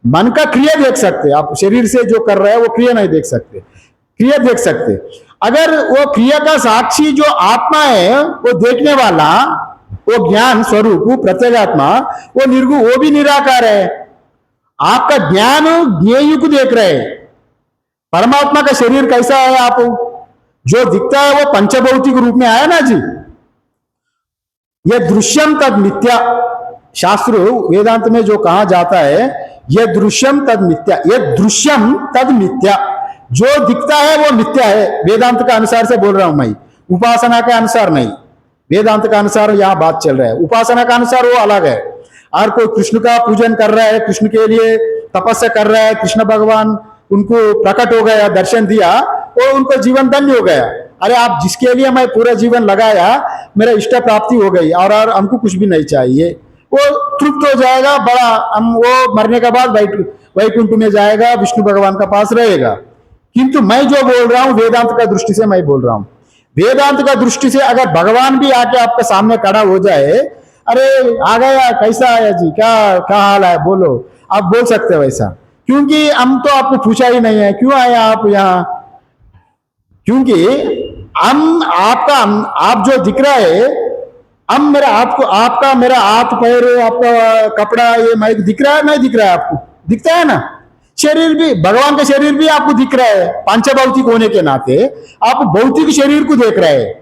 मन का क्रिया देख सकते। आप शरीर से जो कर रहे हैं वो क्रिया नहीं देख सकते, क्रिया देख सकते। अगर वो क्रिया का साक्षी जो आत्मा है, वो देखने वाला, वो ज्ञान स्वरूप प्रत्येगात्मा, वो निर्गुण, वो भी निराकार है। आपका ज्ञान ज्ञेय को देख रहे हैं। परमात्मा का शरीर कैसा है, आप जो दिखता है वो पंचभौतिक रूप में आया ना जी। यह दृश्यम तद मिथ्या, शास्त्र वेदांत में जो कहा जाता है, यह दृश्यम तद मिथ्या, यह दृश्यम तद मिथ्या, जो दिखता है वो मिथ्या है। वेदांत का अनुसार से बोल रहा हूं मैं, उपासना के अनुसार नहीं। वेदांत का अनुसार यहां बात चल रहा है, उपासना का अनुसार वो अलग है। और कोई कृष्ण का पूजन कर रहा है, कृष्ण के लिए तपस्या कर रहा है, कृष्ण भगवान उनको प्रकट हो गया, दर्शन दिया, वो उनको जीवन धन्य हो गया। अरे आप जिसके लिए मैं पूरा जीवन लगाया, मेरा इष्ट प्राप्ति हो गई, और हमको कुछ भी नहीं चाहिए, वो तृप्त हो जाएगा, बड़ा हम वो मरने के बाद वैकुंठ में जाएगा, विष्णु भगवान का पास रहेगा। किंतु मैं जो बोल रहा हूं वेदांत का दृष्टि से मैं बोल रहा हूं। वेदांत का दृष्टि से अगर भगवान भी आके आपके सामने खड़ा हो जाए, अरे आ गया, कैसा आया जी, क्या हाल है, बोलो, आप बोल सकते हैं वैसा। क्योंकि हम तो आपको पूछा ही नहीं है क्यों आया आप यहाँ, क्योंकि हम आपका आप जो दिख रहा है, हम मेरा आपको, आपका मेरा हाथ पैर, आपका कपड़ा, ये माइक दिख रहा है नहीं दिख रहा है, आपको दिखता है ना। शरीर भी, भगवान का शरीर भी आपको दिख रहा है, पांचभौतिक होने के नाते आप भौतिक शरीर को देख रहे हैं।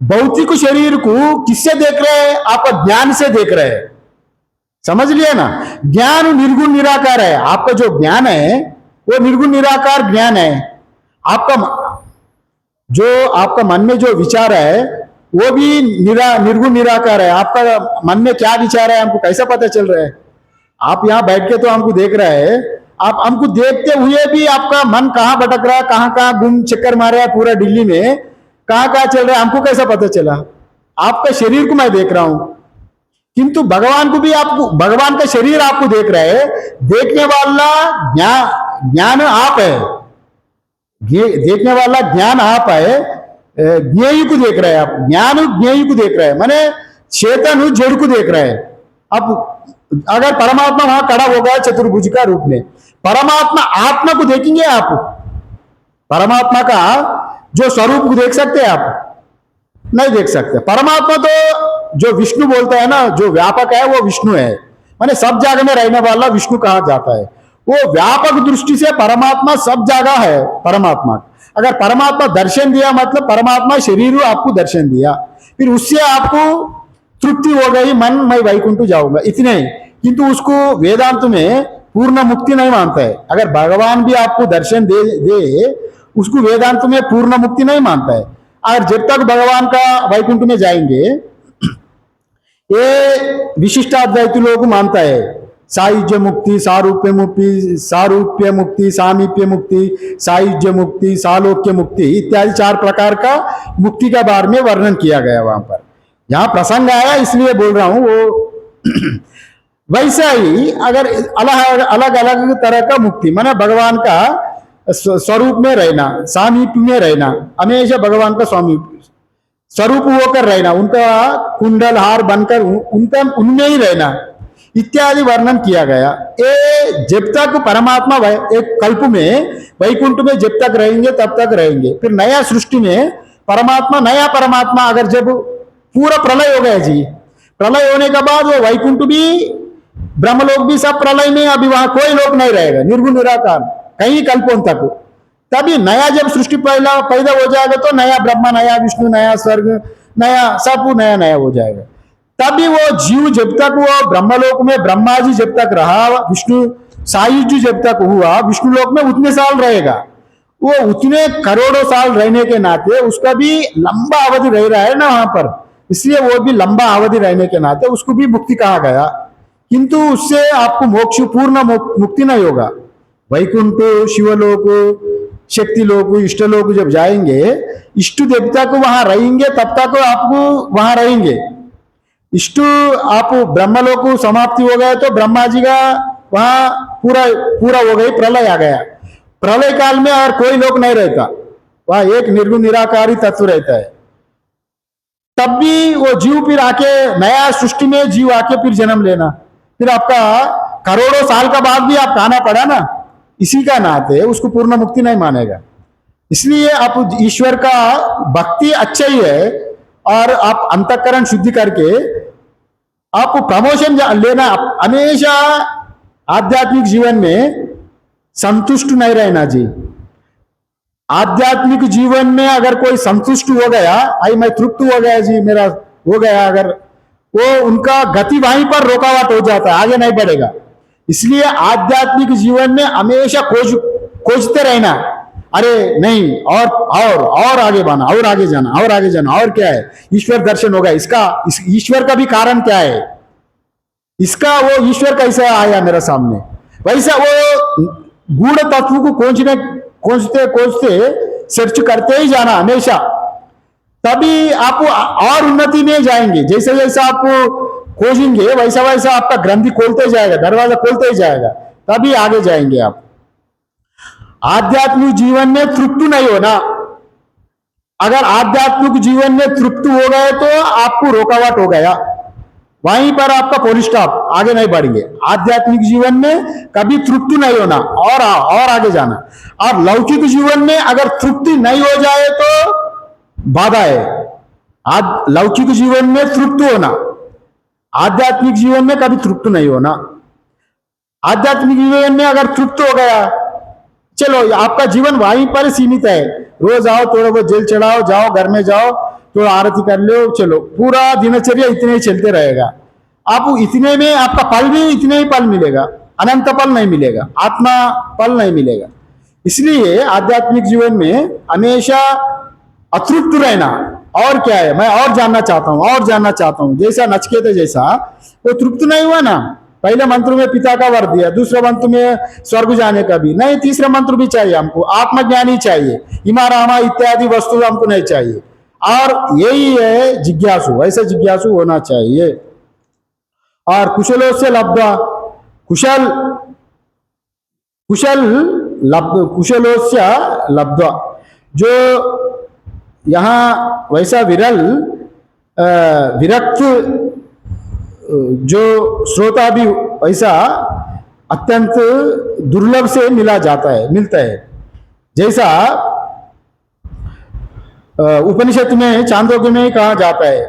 भौतिक शरीर को किससे देख रहे हैं, आप ज्ञान से देख रहे हैं, समझ लिया ना। ज्ञान निर्गुण निराकार है। आपका जो ज्ञान है वो निर्गुण निराकार ज्ञान है। आपका जो आपका मन में जो विचार है वो भी निर्गुण निराकार है। आपका मन में क्या विचार है हमको कैसा पता चल रहा है? आप यहाँ बैठ के तो हमको देख रहे हैं, आप हमको देखते हुए भी आपका मन कहाँ भटक रहा है, कहाँ कहाँ गुम चक्कर मार रहा है पूरा दिल्ली में, कहाँ कहाँ चल रहा है हमको कैसा पता चला? आपका शरीर को मैं देख रहा हूं, किंतु भगवान को भी आपको, भगवान का शरीर आपको देख रहा है। देखने वाला ज्ञान आप है, देखने वाला ज्ञान आप है। ज्ञेय को देख रहे हैं आप, ज्ञान ज्ञेय को देख रहे हैं, माने चेतन जड़ को देख रहे हैं। अब अगर परमात्मा वहां खड़ा होगा चतुर्भुज का रूप में, परमात्मा आत्मा को देखेंगे आप? परमात्मा का जो स्वरूप को देख सकते हैं आप? नहीं देख सकते। परमात्मा तो जो विष्णु बोलता है ना, जो व्यापक है वो विष्णु है, माने सब जगह में रहने वाला विष्णु कहा जाता है। वो व्यापक दृष्टि से परमात्मा सब जगह है। परमात्मा अगर परमात्मा दर्शन दिया मतलब परमात्मा शरीर आपको दर्शन दिया, फिर उससे आपको तृप्ति हो गई, मन मैं वैकुंठ जाऊंगा इतने ही। किंतु उसको वेदांत में पूर्ण मुक्ति नहीं मानता है। अगर भगवान भी आपको दर्शन दे उसको वेदांत में पूर्ण मुक्ति नहीं मानता है। और जब तक भगवान का वैकुंठ में जाएंगे, ये विशिष्टाद्वैती लोग मानता है सायुज्य मुक्ति, सारूप्य मुक्ति, सारूप्य मुक्ति, सामीप्य मुक्ति, सायुज्य मुक्ति, सालोक्य मुक्ति इत्यादि 4 प्रकार का मुक्ति के बारे में वर्णन किया गया वहां पर। यहां प्रसंग आया इसलिए बोल रहा हूं। वो वैसा ही अगर अलग अलग तरह का मुक्ति, माने भगवान का स्वरूप में रहना, सामीप्य में रहना, हमेशा भगवान का स्वामी स्वरूप होकर रहना, उनका कुंडल हार बनकर उनका उनमें ही रहना इत्यादि वर्णन किया गया। ये जब तक परमात्मा एक कल्प में वैकुंठ में जब तक रहेंगे तब तक रहेंगे। फिर नया सृष्टि में परमात्मा, नया परमात्मा अगर जब पूरा प्रलय हो गया जी, प्रलय होने के बाद वो वैकुंठ भी ब्रह्मलोक भी सब प्रलय में, अभी वहां कोई लोक नहीं रहेगा, निर्गुण निराकार कहीं कल्पों तक। तभी नया जब सृष्टि पैदा हो जाएगा तो नया ब्रह्मा, नया विष्णु, नया स्वर्ग, नया सब नया नया हो जाएगा। तभी वो जीव जब तक वो ब्रह्मलोक में ब्रह्मा जी जब तक रहा, विष्णु सायुज्य जब तक हुआ विष्णु लोक में उतने साल रहेगा। वो उतने करोड़ों साल रहने के नाते उसका भी लंबा अवधि रह रहा है ना वहां पर, इसलिए वो भी लंबा अवधि रहने के नाते उसको भी मुक्ति कहा गया। किंतु उससे आपको मोक्ष पूर्ण मुक्ति नहीं होगा। वैकुंठ, शिवलोक, शक्ति लोक, इष्ट लोक जब जाएंगे, इष्ट देवता को वहां रहेंगे तब तक आपको वहां रहेंगे। इष्ट आप ब्रह्मलोक समाप्ति हो गए तो ब्रह्मा जी का वहां पूरा हो गई, प्रलय आ गया। प्रलय काल में और कोई लोक नहीं रहता, वहां एक निर्गुण निराकारी तत्व रहता है। तब भी वो जीव फिर आके नया सृष्टि में जीव आके फिर जन्म लेना, फिर आपका करोड़ों साल का बाद भी आप आना पड़ा ना, इसी का नाते उसको पूर्ण मुक्ति नहीं मानेगा। इसलिए आप ईश्वर का भक्ति अच्छा ही है, और आप अंतःकरण शुद्धि करके आप प्रमोशन लेना। हमेशा आध्यात्मिक जीवन में संतुष्ट नहीं रहना जी। आध्यात्मिक जीवन में अगर कोई संतुष्ट हो गया, आई मैं तृप्त हो गया जी, मेरा हो गया, अगर वो उनका गति वहीं पर रोकावट हो जाता है, आगे नहीं बढ़ेगा। इसलिए आध्यात्मिक जीवन में हमेशा खोजते रहना, अरे नहीं और आगे बढ़ना, और आगे जाना, और आगे जाना, और क्या है ईश्वर दर्शन होगा। ईश्वर का भी कारण क्या है, इसका वो ईश्वर कैसा आया मेरे सामने, वैसा वो गूढ़ तत्व को खोजते सर्च करते ही जाना हमेशा। तभी आप और उन्नति में जाएंगे। जैसे जैसे आप खोजेंगे वैसा वैसा आपका ग्रंथि खोलते जाएगा, दरवाजा खोलते ही जाएगा, तभी आगे जाएंगे आप। आध्यात्मिक जीवन में तृप्त नहीं होना। अगर आध्यात्मिक जीवन में तृप्त हो गए तो आपको रोकावट हो गया, वहीं पर आपका पुल स्टॉप, आगे नहीं बढ़ेंगे। आध्यात्मिक जीवन में कभी तृप्ति नहीं होना और आगे जाना। और लौकिक जीवन में अगर तृप्ति नहीं हो जाए तो बाधा है। लौकिक जीवन में तृप्त होना, आध्यात्मिक जीवन में कभी तृप्त नहीं होना। आध्यात्मिक जीवन में अगर तृप्त हो गया, चलो आपका जीवन वहीं पर सीमित है। रोज आओ, थोड़ा बहुत जेल चढ़ाओ, जाओ घर में जाओ, थोड़ा आरती कर लो, चलो पूरा दिनचर्या इतने ही चलते रहेगा। आप इतने में आपका फल भी इतने ही फल मिलेगा, अनंत फल नहीं मिलेगा, आत्मा फल नहीं मिलेगा। इसलिए आध्यात्मिक जीवन में हमेशा अतृप्त रहना। और क्या है, मैं और जानना चाहता हूं, और जानना चाहता हूं, जैसा नचिकेता जैसा वो तृप्त नहीं हुआ ना। पहले मंत्र में पिता का वर दिया, दूसरे मंत्र में स्वर्ग जाने का भी नहीं, तीसरा मंत्र भी चाहिए हमको, आत्मज्ञान ही चाहिए, इमा रामा इत्यादि वस्तु हमको नहीं चाहिए। और यही है जिज्ञासु, ऐसे जिज्ञासु होना चाहिए। और कुशलों से लब्धा, कुशल कुशल कुशलों से लब्धा, जो यहाँ वैसा विरल विरक्त जो श्रोता भी वैसा अत्यंत दुर्लभ से मिला जाता है, मिलता है। जैसा उपनिषद में चांदोग्य में कहा जाता है,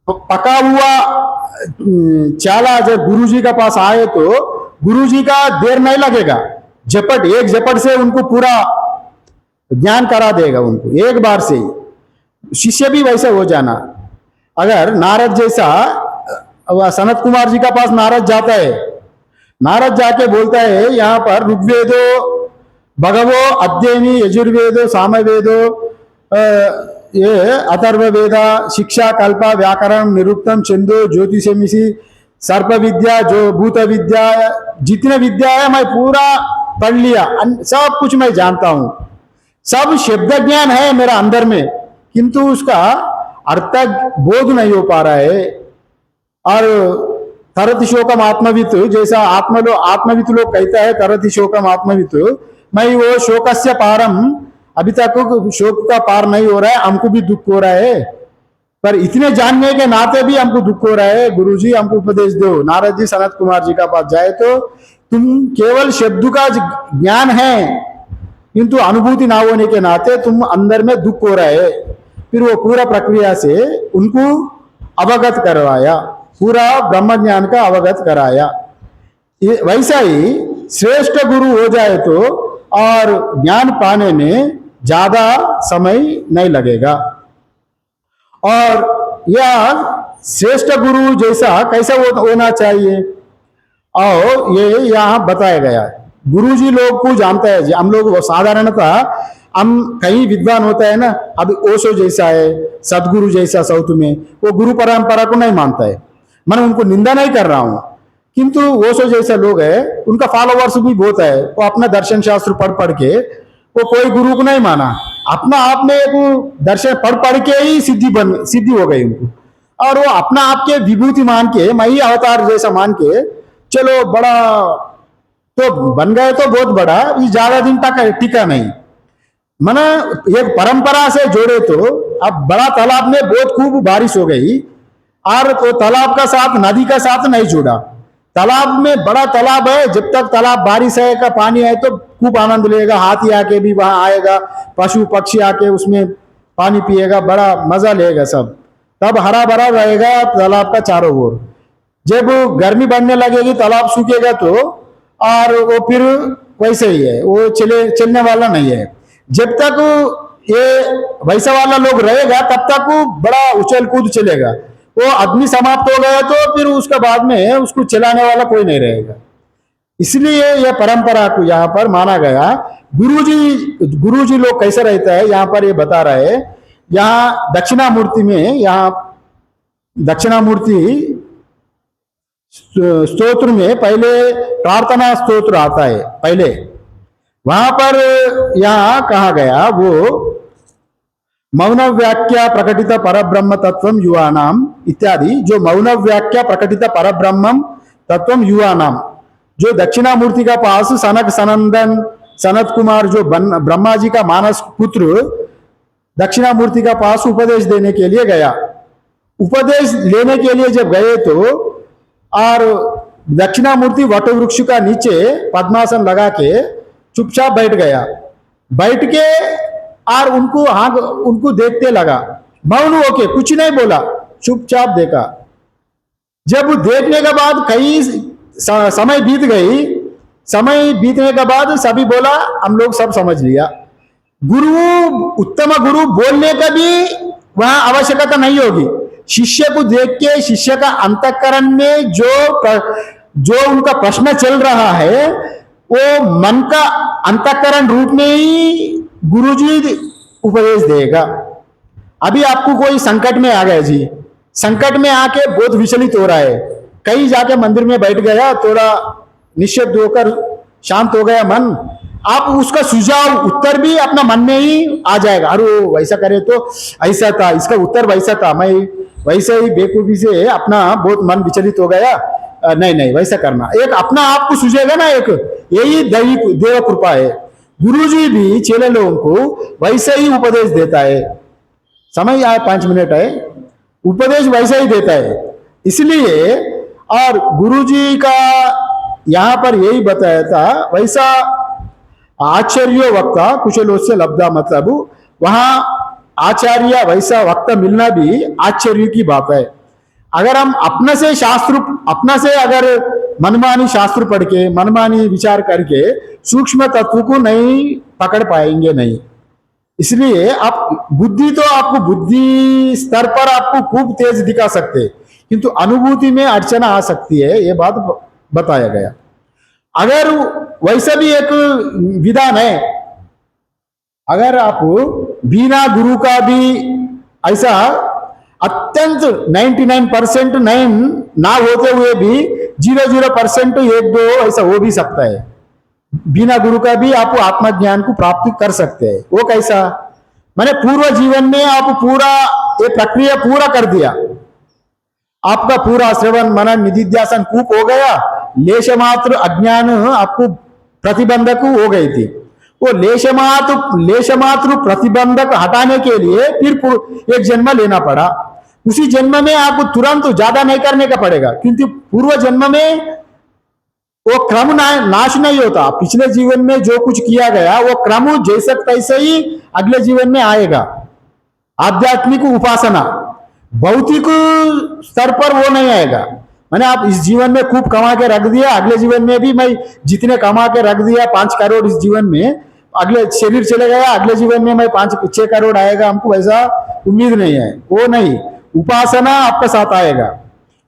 पका हुआ चाला जब गुरुजी के पास आए तो गुरुजी का देर नहीं लगेगा, झपट एक झपट से उनको पूरा ज्ञान करा देगा, उनको एक बार से ही। शिष्य भी वैसे हो जाना। अगर नारद जैसा, सनत कुमार जी का पास नारद जाता है, नारद जाके बोलता है यहाँ पर ऋग्वेदो भगवो अध्ययनी यजुर्वेदो सामवेदो ये अथर्ववेदा शिक्षा कल्पा व्याकरण निरुक्तम छंदो ज्योतिषमिसी सर्प विद्या जो भूत विद्या, जितने विद्या है मैं पूरा पढ़ लिया, सब कुछ मैं जानता हूं, सब शब्द ज्ञान है मेरा अंदर में, किंतु उसका अर्थ बोध नहीं हो पा रहा है। और तरति शोकम आत्मवित, जैसा आत्मवित लोग कहता है तरति शोकम आत्मवित, मैं वो शोकस्य पारम, अभी तक शोक का पार नहीं हो रहा है, हमको भी दुख हो रहा है, पर इतने जानने के नाते भी हमको दुख हो रहा है, गुरुजी हमको उपदेश दो। नारद जी सनत कुमार जी का पास जाए तो तुम केवल शब्द का ज्ञान है, किंतु अनुभूति ना होने के नाते तुम अंदर में दुख हो रहा है। फिर वो पूरा प्रक्रिया से उनको अवगत करवाया, पूरा ब्रह्म ज्ञान का अवगत कराया। वैसा ही श्रेष्ठ गुरु हो जाए तो और ज्ञान पाने में ज्यादा समय नहीं लगेगा। और यह श्रेष्ठ गुरु जैसा कैसा होना चाहिए, और ये यहाँ बताया गया है। गुरुजी लोग को जानता है, हम लोग साधारणतः हम कहीं विद्वान होता है ना, अभी ओशो जैसा है, सदगुरु जैसा साउथ में, वो गुरु परंपरा को नहीं मानता है। मैं उनको निंदा नहीं कर रहा हूं, किंतु ओशो जैसा लोग है, उनका फॉलोवर्स भी बहुत है, वो अपना दर्शन शास्त्र पढ़ पढ़ के वो कोई गुरु को नहीं माना, अपना आप में एक दर्शन पढ़ पढ़ के ही सिद्धि हो गई उनको, और वो अपना आप के विभूति मान के, मैं ही अवतार जैसा मान के चलो बड़ा तो बन गए, तो बहुत बड़ा, ज्यादा दिन तक टिका नहीं। मना एक परंपरा से जोड़े तो अब बड़ा तालाब में बहुत खूब बारिश हो गई, और तो तालाब का साथ नदी का साथ नहीं जुड़ा। तालाब में बड़ा तालाब है, जब तक तालाब बारिश है का पानी है तो खूब आनंद लेगा, हाथी आके भी वहां आएगा, पशु पक्षी आके उसमें पानी पिएगा, बड़ा मजा लेगा सब, तब हरा भरा रहेगा तालाब का चारों ओर। जब गर्मी बढ़ने लगेगी तालाब सूखेगा तो, और वो फिर वैसे ही है, वो चलने वाला नहीं है। जब तक ये वैसा वाला लोग रहेगा तब तक वो बड़ा उछल कूद चलेगा, वो आदमी समाप्त हो गया तो फिर उसके बाद में उसको चलाने वाला कोई नहीं रहेगा। इसलिए यह परंपरा को यहाँ पर माना गया। गुरुजी लोग कैसे रहता है यहाँ पर ये बता रहे हैं। यहाँ दक्षिणामूर्ति में, यहाँ दक्षिणामूर्ति स्तोत्र में पहले प्रार्थना स्तोत्र आता है, पहले वहां पर यहां कहा गया वो मौन व्याख्या प्रकटित परब्रह्म तत्वम युवानाम इत्यादि, जो मौन व्याख्या प्रकटित परब्रह्म तत्वम युवानाम, जो दक्षिणामूर्ति का पास सनक सनंदन सनत कुमार जो ब्रह्मा जी का मानस पुत्र दक्षिणामूर्ति का पास उपदेश देने के लिए गया। उपदेश लेने के लिए जब गए तो, और दक्षिणामूर्ति वट वृक्ष का नीचे पद्मासन लगा के चुपचाप बैठ गया, बैठ के और उनको देखते लगा, मौन होके कुछ नहीं बोला, चुपचाप देखा। जब देखने के बाद कई समय बीत गई, समय बीतने के बाद सभी बोला हम लोग सब समझ लिया। गुरु, उत्तम गुरु बोलने का भी वहां आवश्यकता नहीं होगी, शिष्य को देख के शिष्य का अंतःकरण में जो उनका प्रश्न चल रहा है, वो मन का अंतःकरण रूप में ही गुरुजी उपदेश देगा। अभी आपको कोई संकट में आ गया जी, संकट में आके बहुत विचलित हो रहा है, कहीं जाके मंदिर में बैठ गया, थोड़ा निश्शब्द होकर शांत हो गया मन, आप उसका सुझाव उत्तर भी अपना मन में ही आ जाएगा। अरे वैसा करे तो ऐसा था, इसका उत्तर वैसा था, मैं वैसे ही बेवकूफी से अपना बहुत मन विचलित हो गया, नहीं नहीं वैसा करना, एक अपना आप को सूझेगा ना, एक यही देव कृपा है। गुरुजी भी चेले लोगों को वैसे ही उपदेश देता है। समय आए 5 मिनट है, उपदेश वैसा ही देता है। इसलिए और गुरुजी का यहाँ पर यही बताया था, वैसा आचार्य वक्ता कुशलोस्य लब्धा, मतलब वहां आचार्य वैसा वक्ता मिलना भी आश्चर्य की बात है। अगर हम अपना से अगर मनमानी शास्त्र पढ़ के मनमानी विचार करके सूक्ष्म तत्व को नहीं पकड़ पाएंगे नहीं। इसलिए आप बुद्धि तो आपको बुद्धि स्तर पर आपको खूब तेज दिखा सकते, किंतु अनुभूति में अड़चना आ सकती है, ये बात बताया गया। अगर वैसा भी एक विधान है, अगर आप बिना गुरु का भी ऐसा अत्यंत 99% ना होते हुए भी 0% 1-2 ऐसा हो भी सकता है, बिना गुरु का भी आप आत्मज्ञान को प्राप्त कर सकते हैं। वो कैसा, मैंने पूर्व जीवन में आप पूरा ये प्रक्रिया पूरा कर दिया, आपका पूरा श्रवण मनन निधिध्यासन कूप हो गया, लेश मात्र अज्ञान आपको प्रतिबंधक हो गई थी, वो लेश मात्र प्रतिबंधक हटाने के लिए फिर एक जन्म लेना पड़ा। उसी जन्म में आपको तुरंत ज्यादा नहीं करने का पड़ेगा, क्योंकि पूर्व जन्म में वो क्रम नाश नहीं होता। पिछले जीवन में जो कुछ किया गया वो क्रम जैसे तैसे ही अगले जीवन में आएगा। आध्यात्मिक उपासना भौतिक स्तर पर वो नहीं आएगा। मैंने आप इस जीवन में खूब कमा के रख दिया, अगले जीवन में भी मैं जितने कमा के रख दिया 5 करोड़ इस जीवन में, अगले शरीर चले गया, अगले जीवन में मैं 5-6 करोड़ आएगा, हमको वैसा उम्मीद नहीं है। वो नहीं, उपासना आपका साथ आएगा,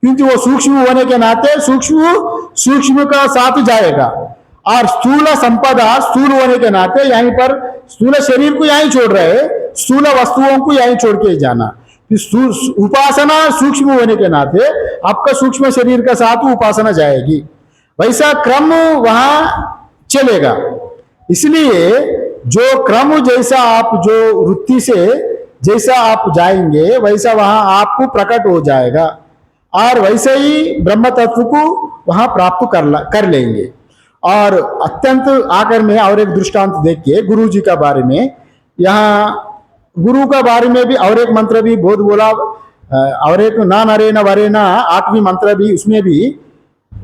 क्योंकि वो सूक्ष्म होने के नाते सूक्ष्म का साथ जाएगा, और स्थूल संपदा स्थूल होने के नाते यहीं पर स्थूल शरीर को यहीं छोड़ रहे, स्थूल वस्तुओं को यहीं छोड़ के जाना। उपासना सूक्ष्म होने के नाते आपका सूक्ष्म शरीर का साथ उपासना जाएगी, वैसा क्रम वहां चलेगा। इसलिए जो क्रम जैसा आप जो वृत्ति से जैसा आप जाएंगे वैसा वहां आपको प्रकट हो जाएगा, और वैसे ही ब्रह्म तत्व को वहां प्राप्त कर लेंगे। और अत्यंत आकर में और एक दृष्टांत देखिए गुरु जी का बारे में, यहाँ गुरु का बारे में भी और एक मंत्र भी बहुत बोला, और एक ना नरे न वरे ना 8वीं मंत्र भी उसमें भी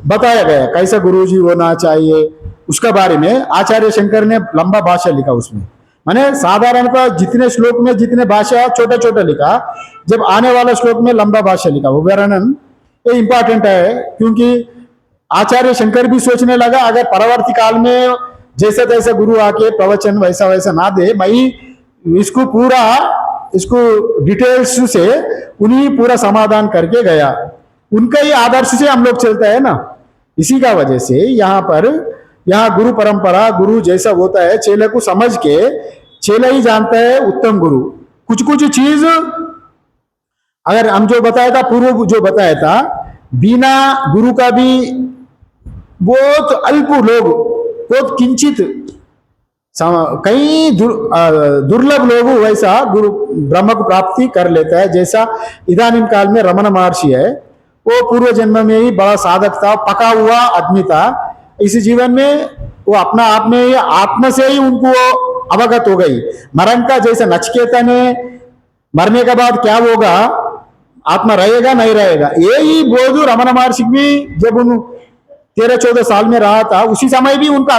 बताया गया कैसा गुरु जी होना चाहिए। उसका बारे में आचार्य शंकर ने लंबा भाष्य लिखा उसमें, मैंने साधारणतः जितने श्लोक में जितने भाष्य छोटे छोटे लिखा, जब आने वाला श्लोक में लंबा भाष्य लिखा, वो वर्णन ये इंपॉर्टेंट है, क्योंकि आचार्य शंकर भी सोचने लगा अगर परवर्ती काल में जैसे तैसे गुरु आके प्रवचन वैसा वैसा ना दे, मैं इसको डिटेल्स से उन्हीं पूरा समाधान करके गया। उनका ही आदर्श से हम लोग चलते हैं ना, इसी का वजह से यहाँ गुरु परंपरा, गुरु जैसा होता है चेले को समझ के चेला ही जानता है उत्तम गुरु। कुछ कुछ चीज अगर हम जो बताया था, पूर्व जो बताया था, बिना गुरु का भी बहुत अल्प लोग, बहुत किंचित कई दुर्लभ लोग वैसा गुरु ब्रह्म को प्राप्ति कर लेता है। जैसा इदानीम काल में रमन महर्षि है, वो पूर्व जन्म में ही बड़ा साधक था, पका हुआ आदमी था, इस जीवन में वो अपना आप में ही आत्मा से ही उनको अवगत हो गई। मरण का जैसे नचिकेता ने मरने के बाद क्या होगा, आत्मा रहेगा नहीं रहेगा, यही बोध रमन महर्षि भी जब उन 13-14 साल में रहा था, उसी समय भी उनका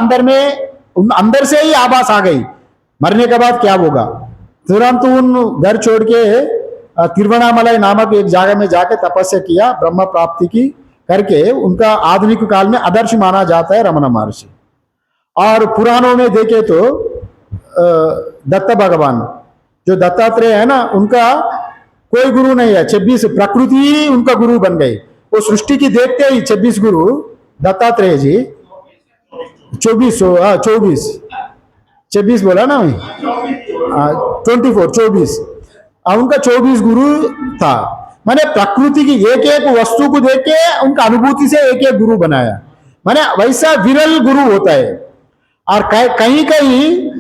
अंदर से ही आभास आ गई मरने के बाद क्या होगा। तुरंत उन घर छोड़ के तिरुवणामलाई नामक एक जगह में जाके तपस्या किया, ब्रह्म प्राप्ति की करके उनका आधुनिक काल में आदर्श माना जाता है रमन महर्षि। और पुराणों में देखे तो दत्त भगवान जो दत्तात्रेय है ना, उनका कोई गुरु नहीं है, 26 प्रकृति ही उनका गुरु बन गई। वो सृष्टि की देखते ही 26 गुरु दत्तात्रेय जी, 24, हाँ 24, 26 बोला ना मैं, 24, 24, उनका 24 गुरु था। मैंने प्रकृति की एक एक वस्तु को देख के उनका अनुभूति से एक एक गुरु बनाया। मैंने वैसा विरल गुरु होता है। और कहीं कहीं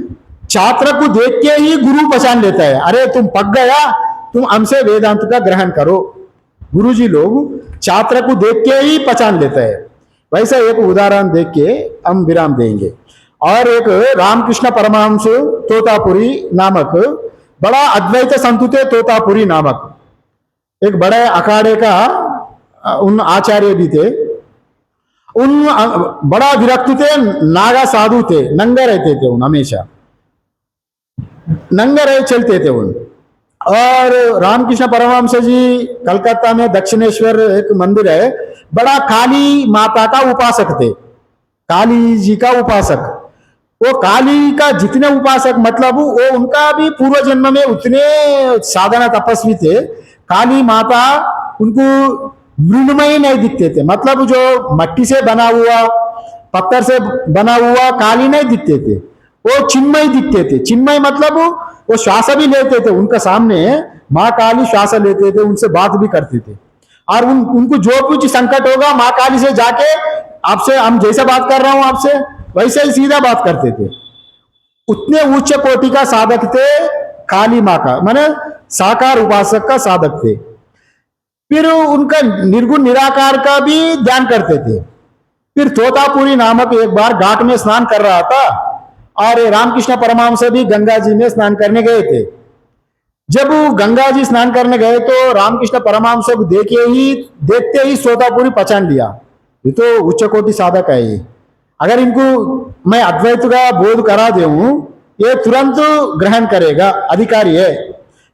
छात्र को देख के ही गुरु पहचान लेता है, अरे तुम पक गया, तुम हमसे वेदांत का ग्रहण करो। गुरुजी लोग छात्र को देख के ही पहचान लेता है। वैसा एक उदाहरण देख के हम विराम देंगे। और एक रामकृष्ण परमहंस तोतापुरी नामक, बड़ा अद्वैत संत थे तोतापुरी नामक, एक बड़े अखाड़े का उन आचार्य भी थे। उन बड़ा विरक्त थे, नागा साधु थे, नंगे रहते थे उन, हमेशा नंगे रहे चलते थे उन। और रामकृष्ण परमहंस जी कलकत्ता में दक्षिणेश्वर एक मंदिर है, बड़ा काली माता का उपासक थे, काली जी का उपासक। वो काली का जितने उपासक, मतलब वो उनका भी पूर्व जन्म में उतने साधना तपस्वी थे। काली माता उनको मृणमयी नहीं दिखते थे, मतलब जो मट्टी से बना हुआ, पत्थर से बना हुआ काली नहीं दिखते थे, वो चिन्मय दिखते थे। चिन्मय मतलब वो श्वास भी लेते थे, उनका सामने माँ काली श्वास लेते थे, उनसे बात भी करते थे। और उनको जो कुछ संकट होगा माँ काली से जाके, आपसे हम जैसा बात कर रहा हूं आपसे वैसे ही सीधा बात करते थे। उतने उच्च कोटि का साधक थे काली माँ का, माने साकार उपासक का साधक थे। फिर उनका निर्गुण निराकार का भी ध्यान करते थे। फिर तोतापुरी नामक एक बार घाट में स्नान कर रहा था, और रामकृष्ण परमहंस भी गंगा जी में स्नान करने गए थे। जब वो गंगा जी स्नान करने गए तो रामकृष्ण परमहंस को देखते ही तोतापुरी पहचान लिया, ये तो उच्च कोटि साधक है ये। अगर इनको मैं अद्वैत का बोध करा दूं, ये तुरंत ग्रहण करेगा, अधिकारी है।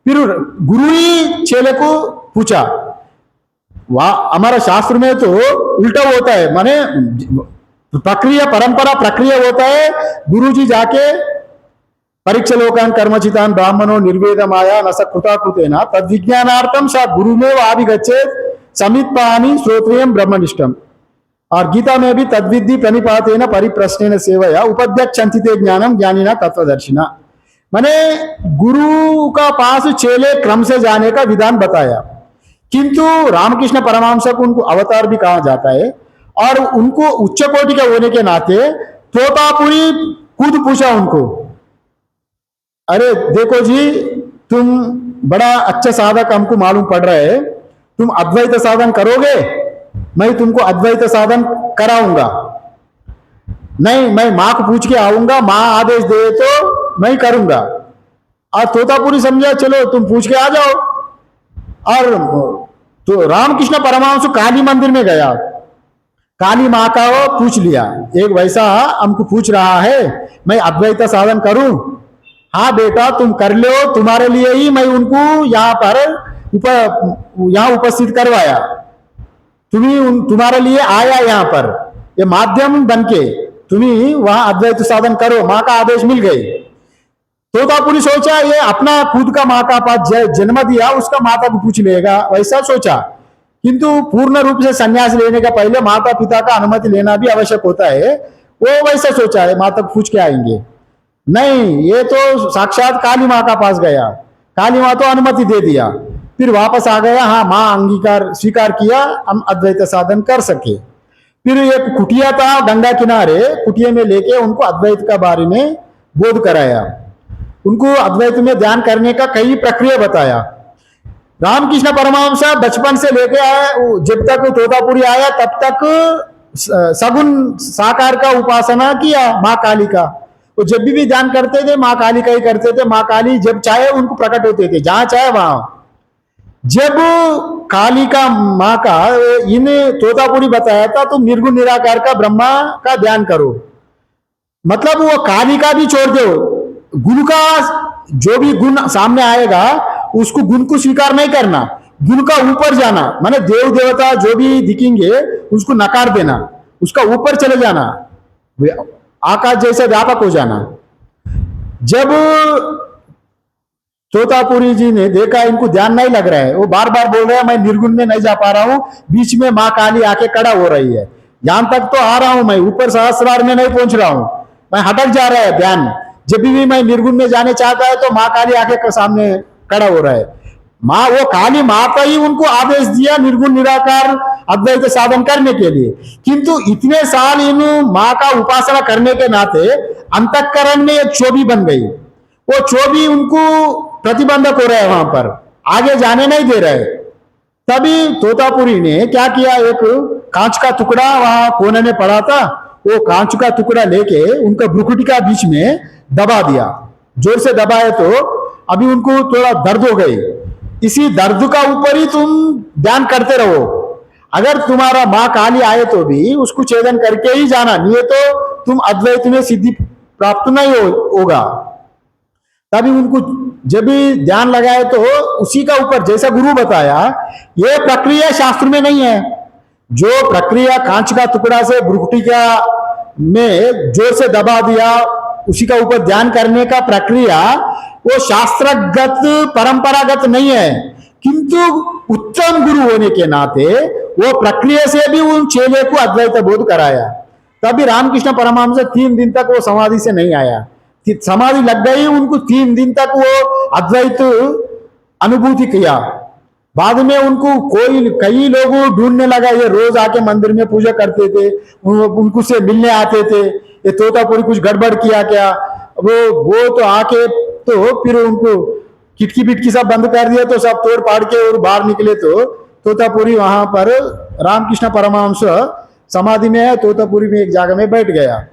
फिर गुरु ही चेले को पूछा, वाह, हमारा शास्त्र में तो उल्टा होता है, माने प्रक्रिया, परंपरा प्रक्रिया होता है। गुरुजी जाके परीक्षा लोकान कर्मचितान ब्राह्मणों निर्वेद माया न कृताकृतेन तद विज्ञानार्थम सा गुरु में आभिगच्छेत समित पानी श्रोत्रियम ब्रह्मनिष्ठम। और गीता में भी तद्विद्धि प्रणिपातेन परिप्रश्नेन सेवया उपद्यक्षन्ति ज्ञानम ज्ञानिना तत्वदर्शिना। मैंने गुरु का पास चेले क्रम से जाने का विधान बताया, किंतु रामकृष्ण परमहंस को उनको अवतार भी कहा जाता है। और उनको उच्च कोटि के होने के नाते तोतापुरी खुद पूछा उनको, अरे देखो जी, तुम बड़ा अच्छा साधक हमको मालूम पड़ रहा है, तुम अद्वैत साधन करोगे? मैं तुमको अद्वैत साधन कराऊंगा। नहीं, मैं माँ को पूछ के आऊंगा, माँ आदेश दे तो मैं करूंगा। और तोतापुरी समझा, चलो तुम पूछ के आ जाओ। और तो रामकृष्ण परमहंस काली मंदिर में गया, काली माँ का वो पूछ लिया, एक वैसा हमको पूछ रहा है मैं अद्वैत साधन करूं? हाँ बेटा तुम कर लो, तुम्हारे लिए ही मैं उनको यहाँ पर यहाँ उपस्थित करवाया, तुम्हारे लिए आया यहाँ पर, ये माध्यम बनके तुम्हें वहां अद्वैत साधन करो, माँ का आदेश मिल गई। तोतापुरी सोचा ये अपना खुद का माँ का पास जन्म दिया, उसका माता को पूछ लेगा, वैसा सोचा। किंतु पूर्ण रूप से संन्यास लेने का पहले माता पिता का अनुमति लेना भी आवश्यक होता है, वो वैसा सोचा है माता को पूछ के आएंगे। नहीं, ये तो साक्षात काली माँ का पास गया, काली माँ तो अनुमति दे दिया, फिर वापस आ गया। हाँ, माँ अंगीकार स्वीकार किया, हम अद्वैत साधन कर सके। फिर एक कुटिया था गंगा किनारे, कुटिया में लेके उनको अद्वैत का बारे में बोध कराया, उनको अद्वैत में ध्यान करने का कई प्रक्रिया बताया। रामकृष्ण परमहंस बचपन से लेके आया, जब तक तोतापुरी आया तब तक सगुण साकार का उपासना किया, माँ काली का। वो जब भी ध्यान करते थे माँ काली का ही करते थे, माँ काली जब चाहे उनको प्रकट होते थे, जहां चाहे वहां। जब काली का माँ का इन तोतापुरी बताया था, तो निर्गुण निराकार का ब्रह्मा का ध्यान करो, मतलब वो काली का भी छोड़ दो, गुण का जो भी गुण सामने आएगा उसको गुण को स्वीकार नहीं करना, गुण का ऊपर जाना, माने देव देवता जो भी दिखेंगे उसको नकार देना, उसका ऊपर चले जाना, आकाश जैसे व्यापक हो जाना। जब तोतापुरी जी ने देखा इनको ध्यान नहीं लग रहा है, वो बार बार बोल रहे हैं मैं निर्गुण में नहीं जा पा रहा हूं, बीच में माँ काली आके खड़ा हो रही है, यहां तक तो आ रहा हूं मैं, ऊपर सहस्रार में नहीं पहुंच रहा हूं, मैं हटक जा रहा है ध्यान, जब भी मैं निर्गुण में जाने चाहता है तो माँ काली आके सामने खड़ा हो रहा है। माँ वो काली माता ही उनको आदेश दिया निर्गुण निराकार अद्वैत साधन करने के लिए, किंतु इतने साल इन माँ का उपासना करने के नाते अंतःकरण में एक चोबी बन गई, वो चोबी उनको प्रतिबंधक हो रहा है, वहां पर आगे जाने नहीं दे रहे। तभी तोतापुरी ने क्या किया, एक कांच का टुकड़ा वहां कोने में पड़ा था, वो कांच का टुकड़ा लेके उनका भ्रुकुटी का बीच में दबा दिया, जोर से दबाए तो अभी उनको थोड़ा दर्द हो गई, इसी दर्द का ऊपर ही तुम ध्यान करते रहो, अगर तुम्हारा माँ काली आए तो भी उसको छेदन करके ही जाना, नहीं तो तुम अद्वैत में सिद्धि प्राप्त नहीं होगा। तभी उनको जब भी ध्यान लगाए तो उसी का ऊपर जैसा गुरु बताया, ये प्रक्रिया शास्त्र में नहीं है, जो प्रक्रिया कांच का टुकड़ा से भ्रुकुटी का में जोर से दबा दिया, उसी का ऊपर ध्यान करने का प्रक्रिया वो शास्त्रगत परंपरागत नहीं है, किंतु उत्तम गुरु होने के नाते वो प्रक्रिया से भी उन चेले को अद्वैत बोध कराया। तभी रामकृष्ण परमहंस 3 दिन तक वो समाधि से नहीं आया, समाधि लग गई उनको, 3 दिन तक वो अद्वैत अनुभूति किया। बाद में उनको कई लोग ढूंढने लगा, ये रोज आके मंदिर में पूजा करते थे, उनको से मिलने आते थे, ये तोतापुरी कुछ गड़बड़ किया क्या, वो तो आके तो फिर उनको किटकी बिटकी सब बंद कर दिया, तो सब तोड़ पाड़ के और बाहर निकले तो तोतापुरी वहां पर रामकृष्ण परमहंस समाधि में है, तोतापुरी में एक जगह में बैठ गया।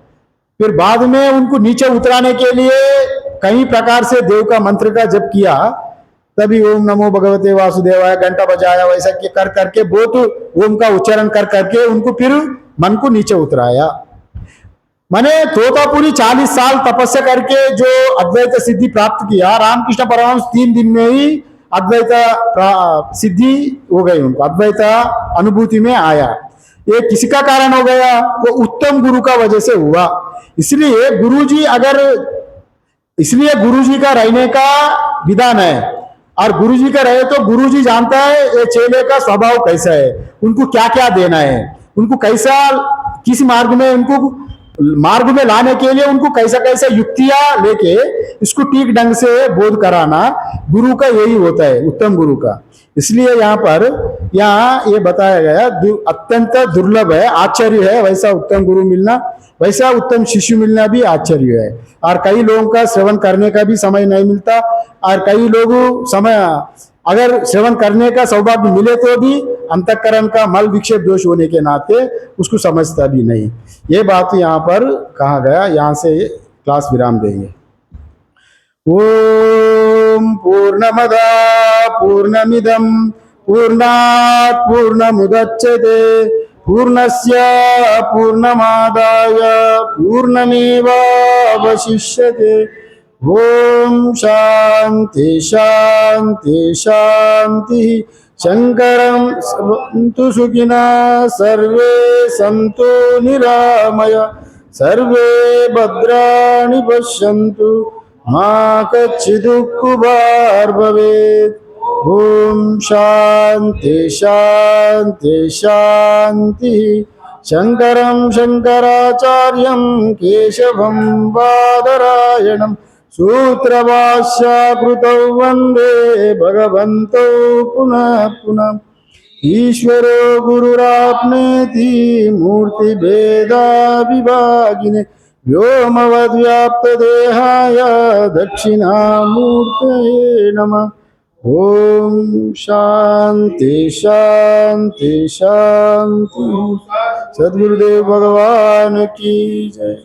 फिर बाद में उनको नीचे उतराने के लिए कई प्रकार से देव का मंत्र का जप किया, तभी ओम नमो भगवते वासुदेवाय घंटा बजाया, वैसा कर करके बहुत ओम का उच्चारण कर करके उनको फिर मन को नीचे उतराया। मैंने तोतापुरी 40 साल तपस्या करके जो अद्वैत सिद्धि प्राप्त किया, रामकृष्ण परमहंस 3 दिन में ही अद्वैत सिद्धि हो गई, उनको अद्वैत अनुभूति में आया। ये किसी का कारण हो गया, वो उत्तम गुरु का वजह से हुआ। इसलिए गुरुजी का रहने का विधान है, और गुरुजी का रहे तो गुरुजी जानता है ये चेले का स्वभाव कैसा है, उनको क्या क्या देना है, उनको कैसा किस मार्ग में लाने के लिए उनको कैसा कैसा युक्तियां लेके इसको ठीक ढंग से बोध कराना गुरु का यही होता है, उत्तम गुरु का। इसलिए यहाँ ये बताया गया अत्यंत दुर्लभ है, आश्चर्य है, वैसा उत्तम गुरु मिलना, वैसा उत्तम शिष्य मिलना भी आश्चर्य है। और कई लोगों का श्रवण करने का भी समय नहीं मिलता, और कई लोग अगर श्रवण करने का सौभाग्य मिले तो भी अंतःकरण का मल विक्षेप दोष होने के नाते उसको समझता भी नहीं। ये बात यहाँ पर कहा गया, यहाँ से क्लास विराम देंगे। ओम पूर्णमदा पूर्णमिदं पूर्णात् पूर्णमुदच्यते पूर्णस्य पूर्णमादाय पूर्णमेवावशिष्यते। ओम शांति शांति शांति। शंकरं सन्तु सुखिनः सर्वे सन्तु निरामया सर्वे भद्राणि पश्यन्तु मा कश्चित् दुःखभाग् भवेत्। ओम शांति शांति शांति। शंकरं शंकराचार्यं केशवं बादरायणं सूत्रभाष्यकृतौ वन्दे भगवन्तौ पुनः पुनः। ईश्वरो गुरुरात्मेति मूर्तिभेदाविभागिने व्योमवद्व्याप्तदेहाय दक्षिणामूर्तये नमः। ओम शांति शांति शांति। सद्गुरुदेव भगवान की जय।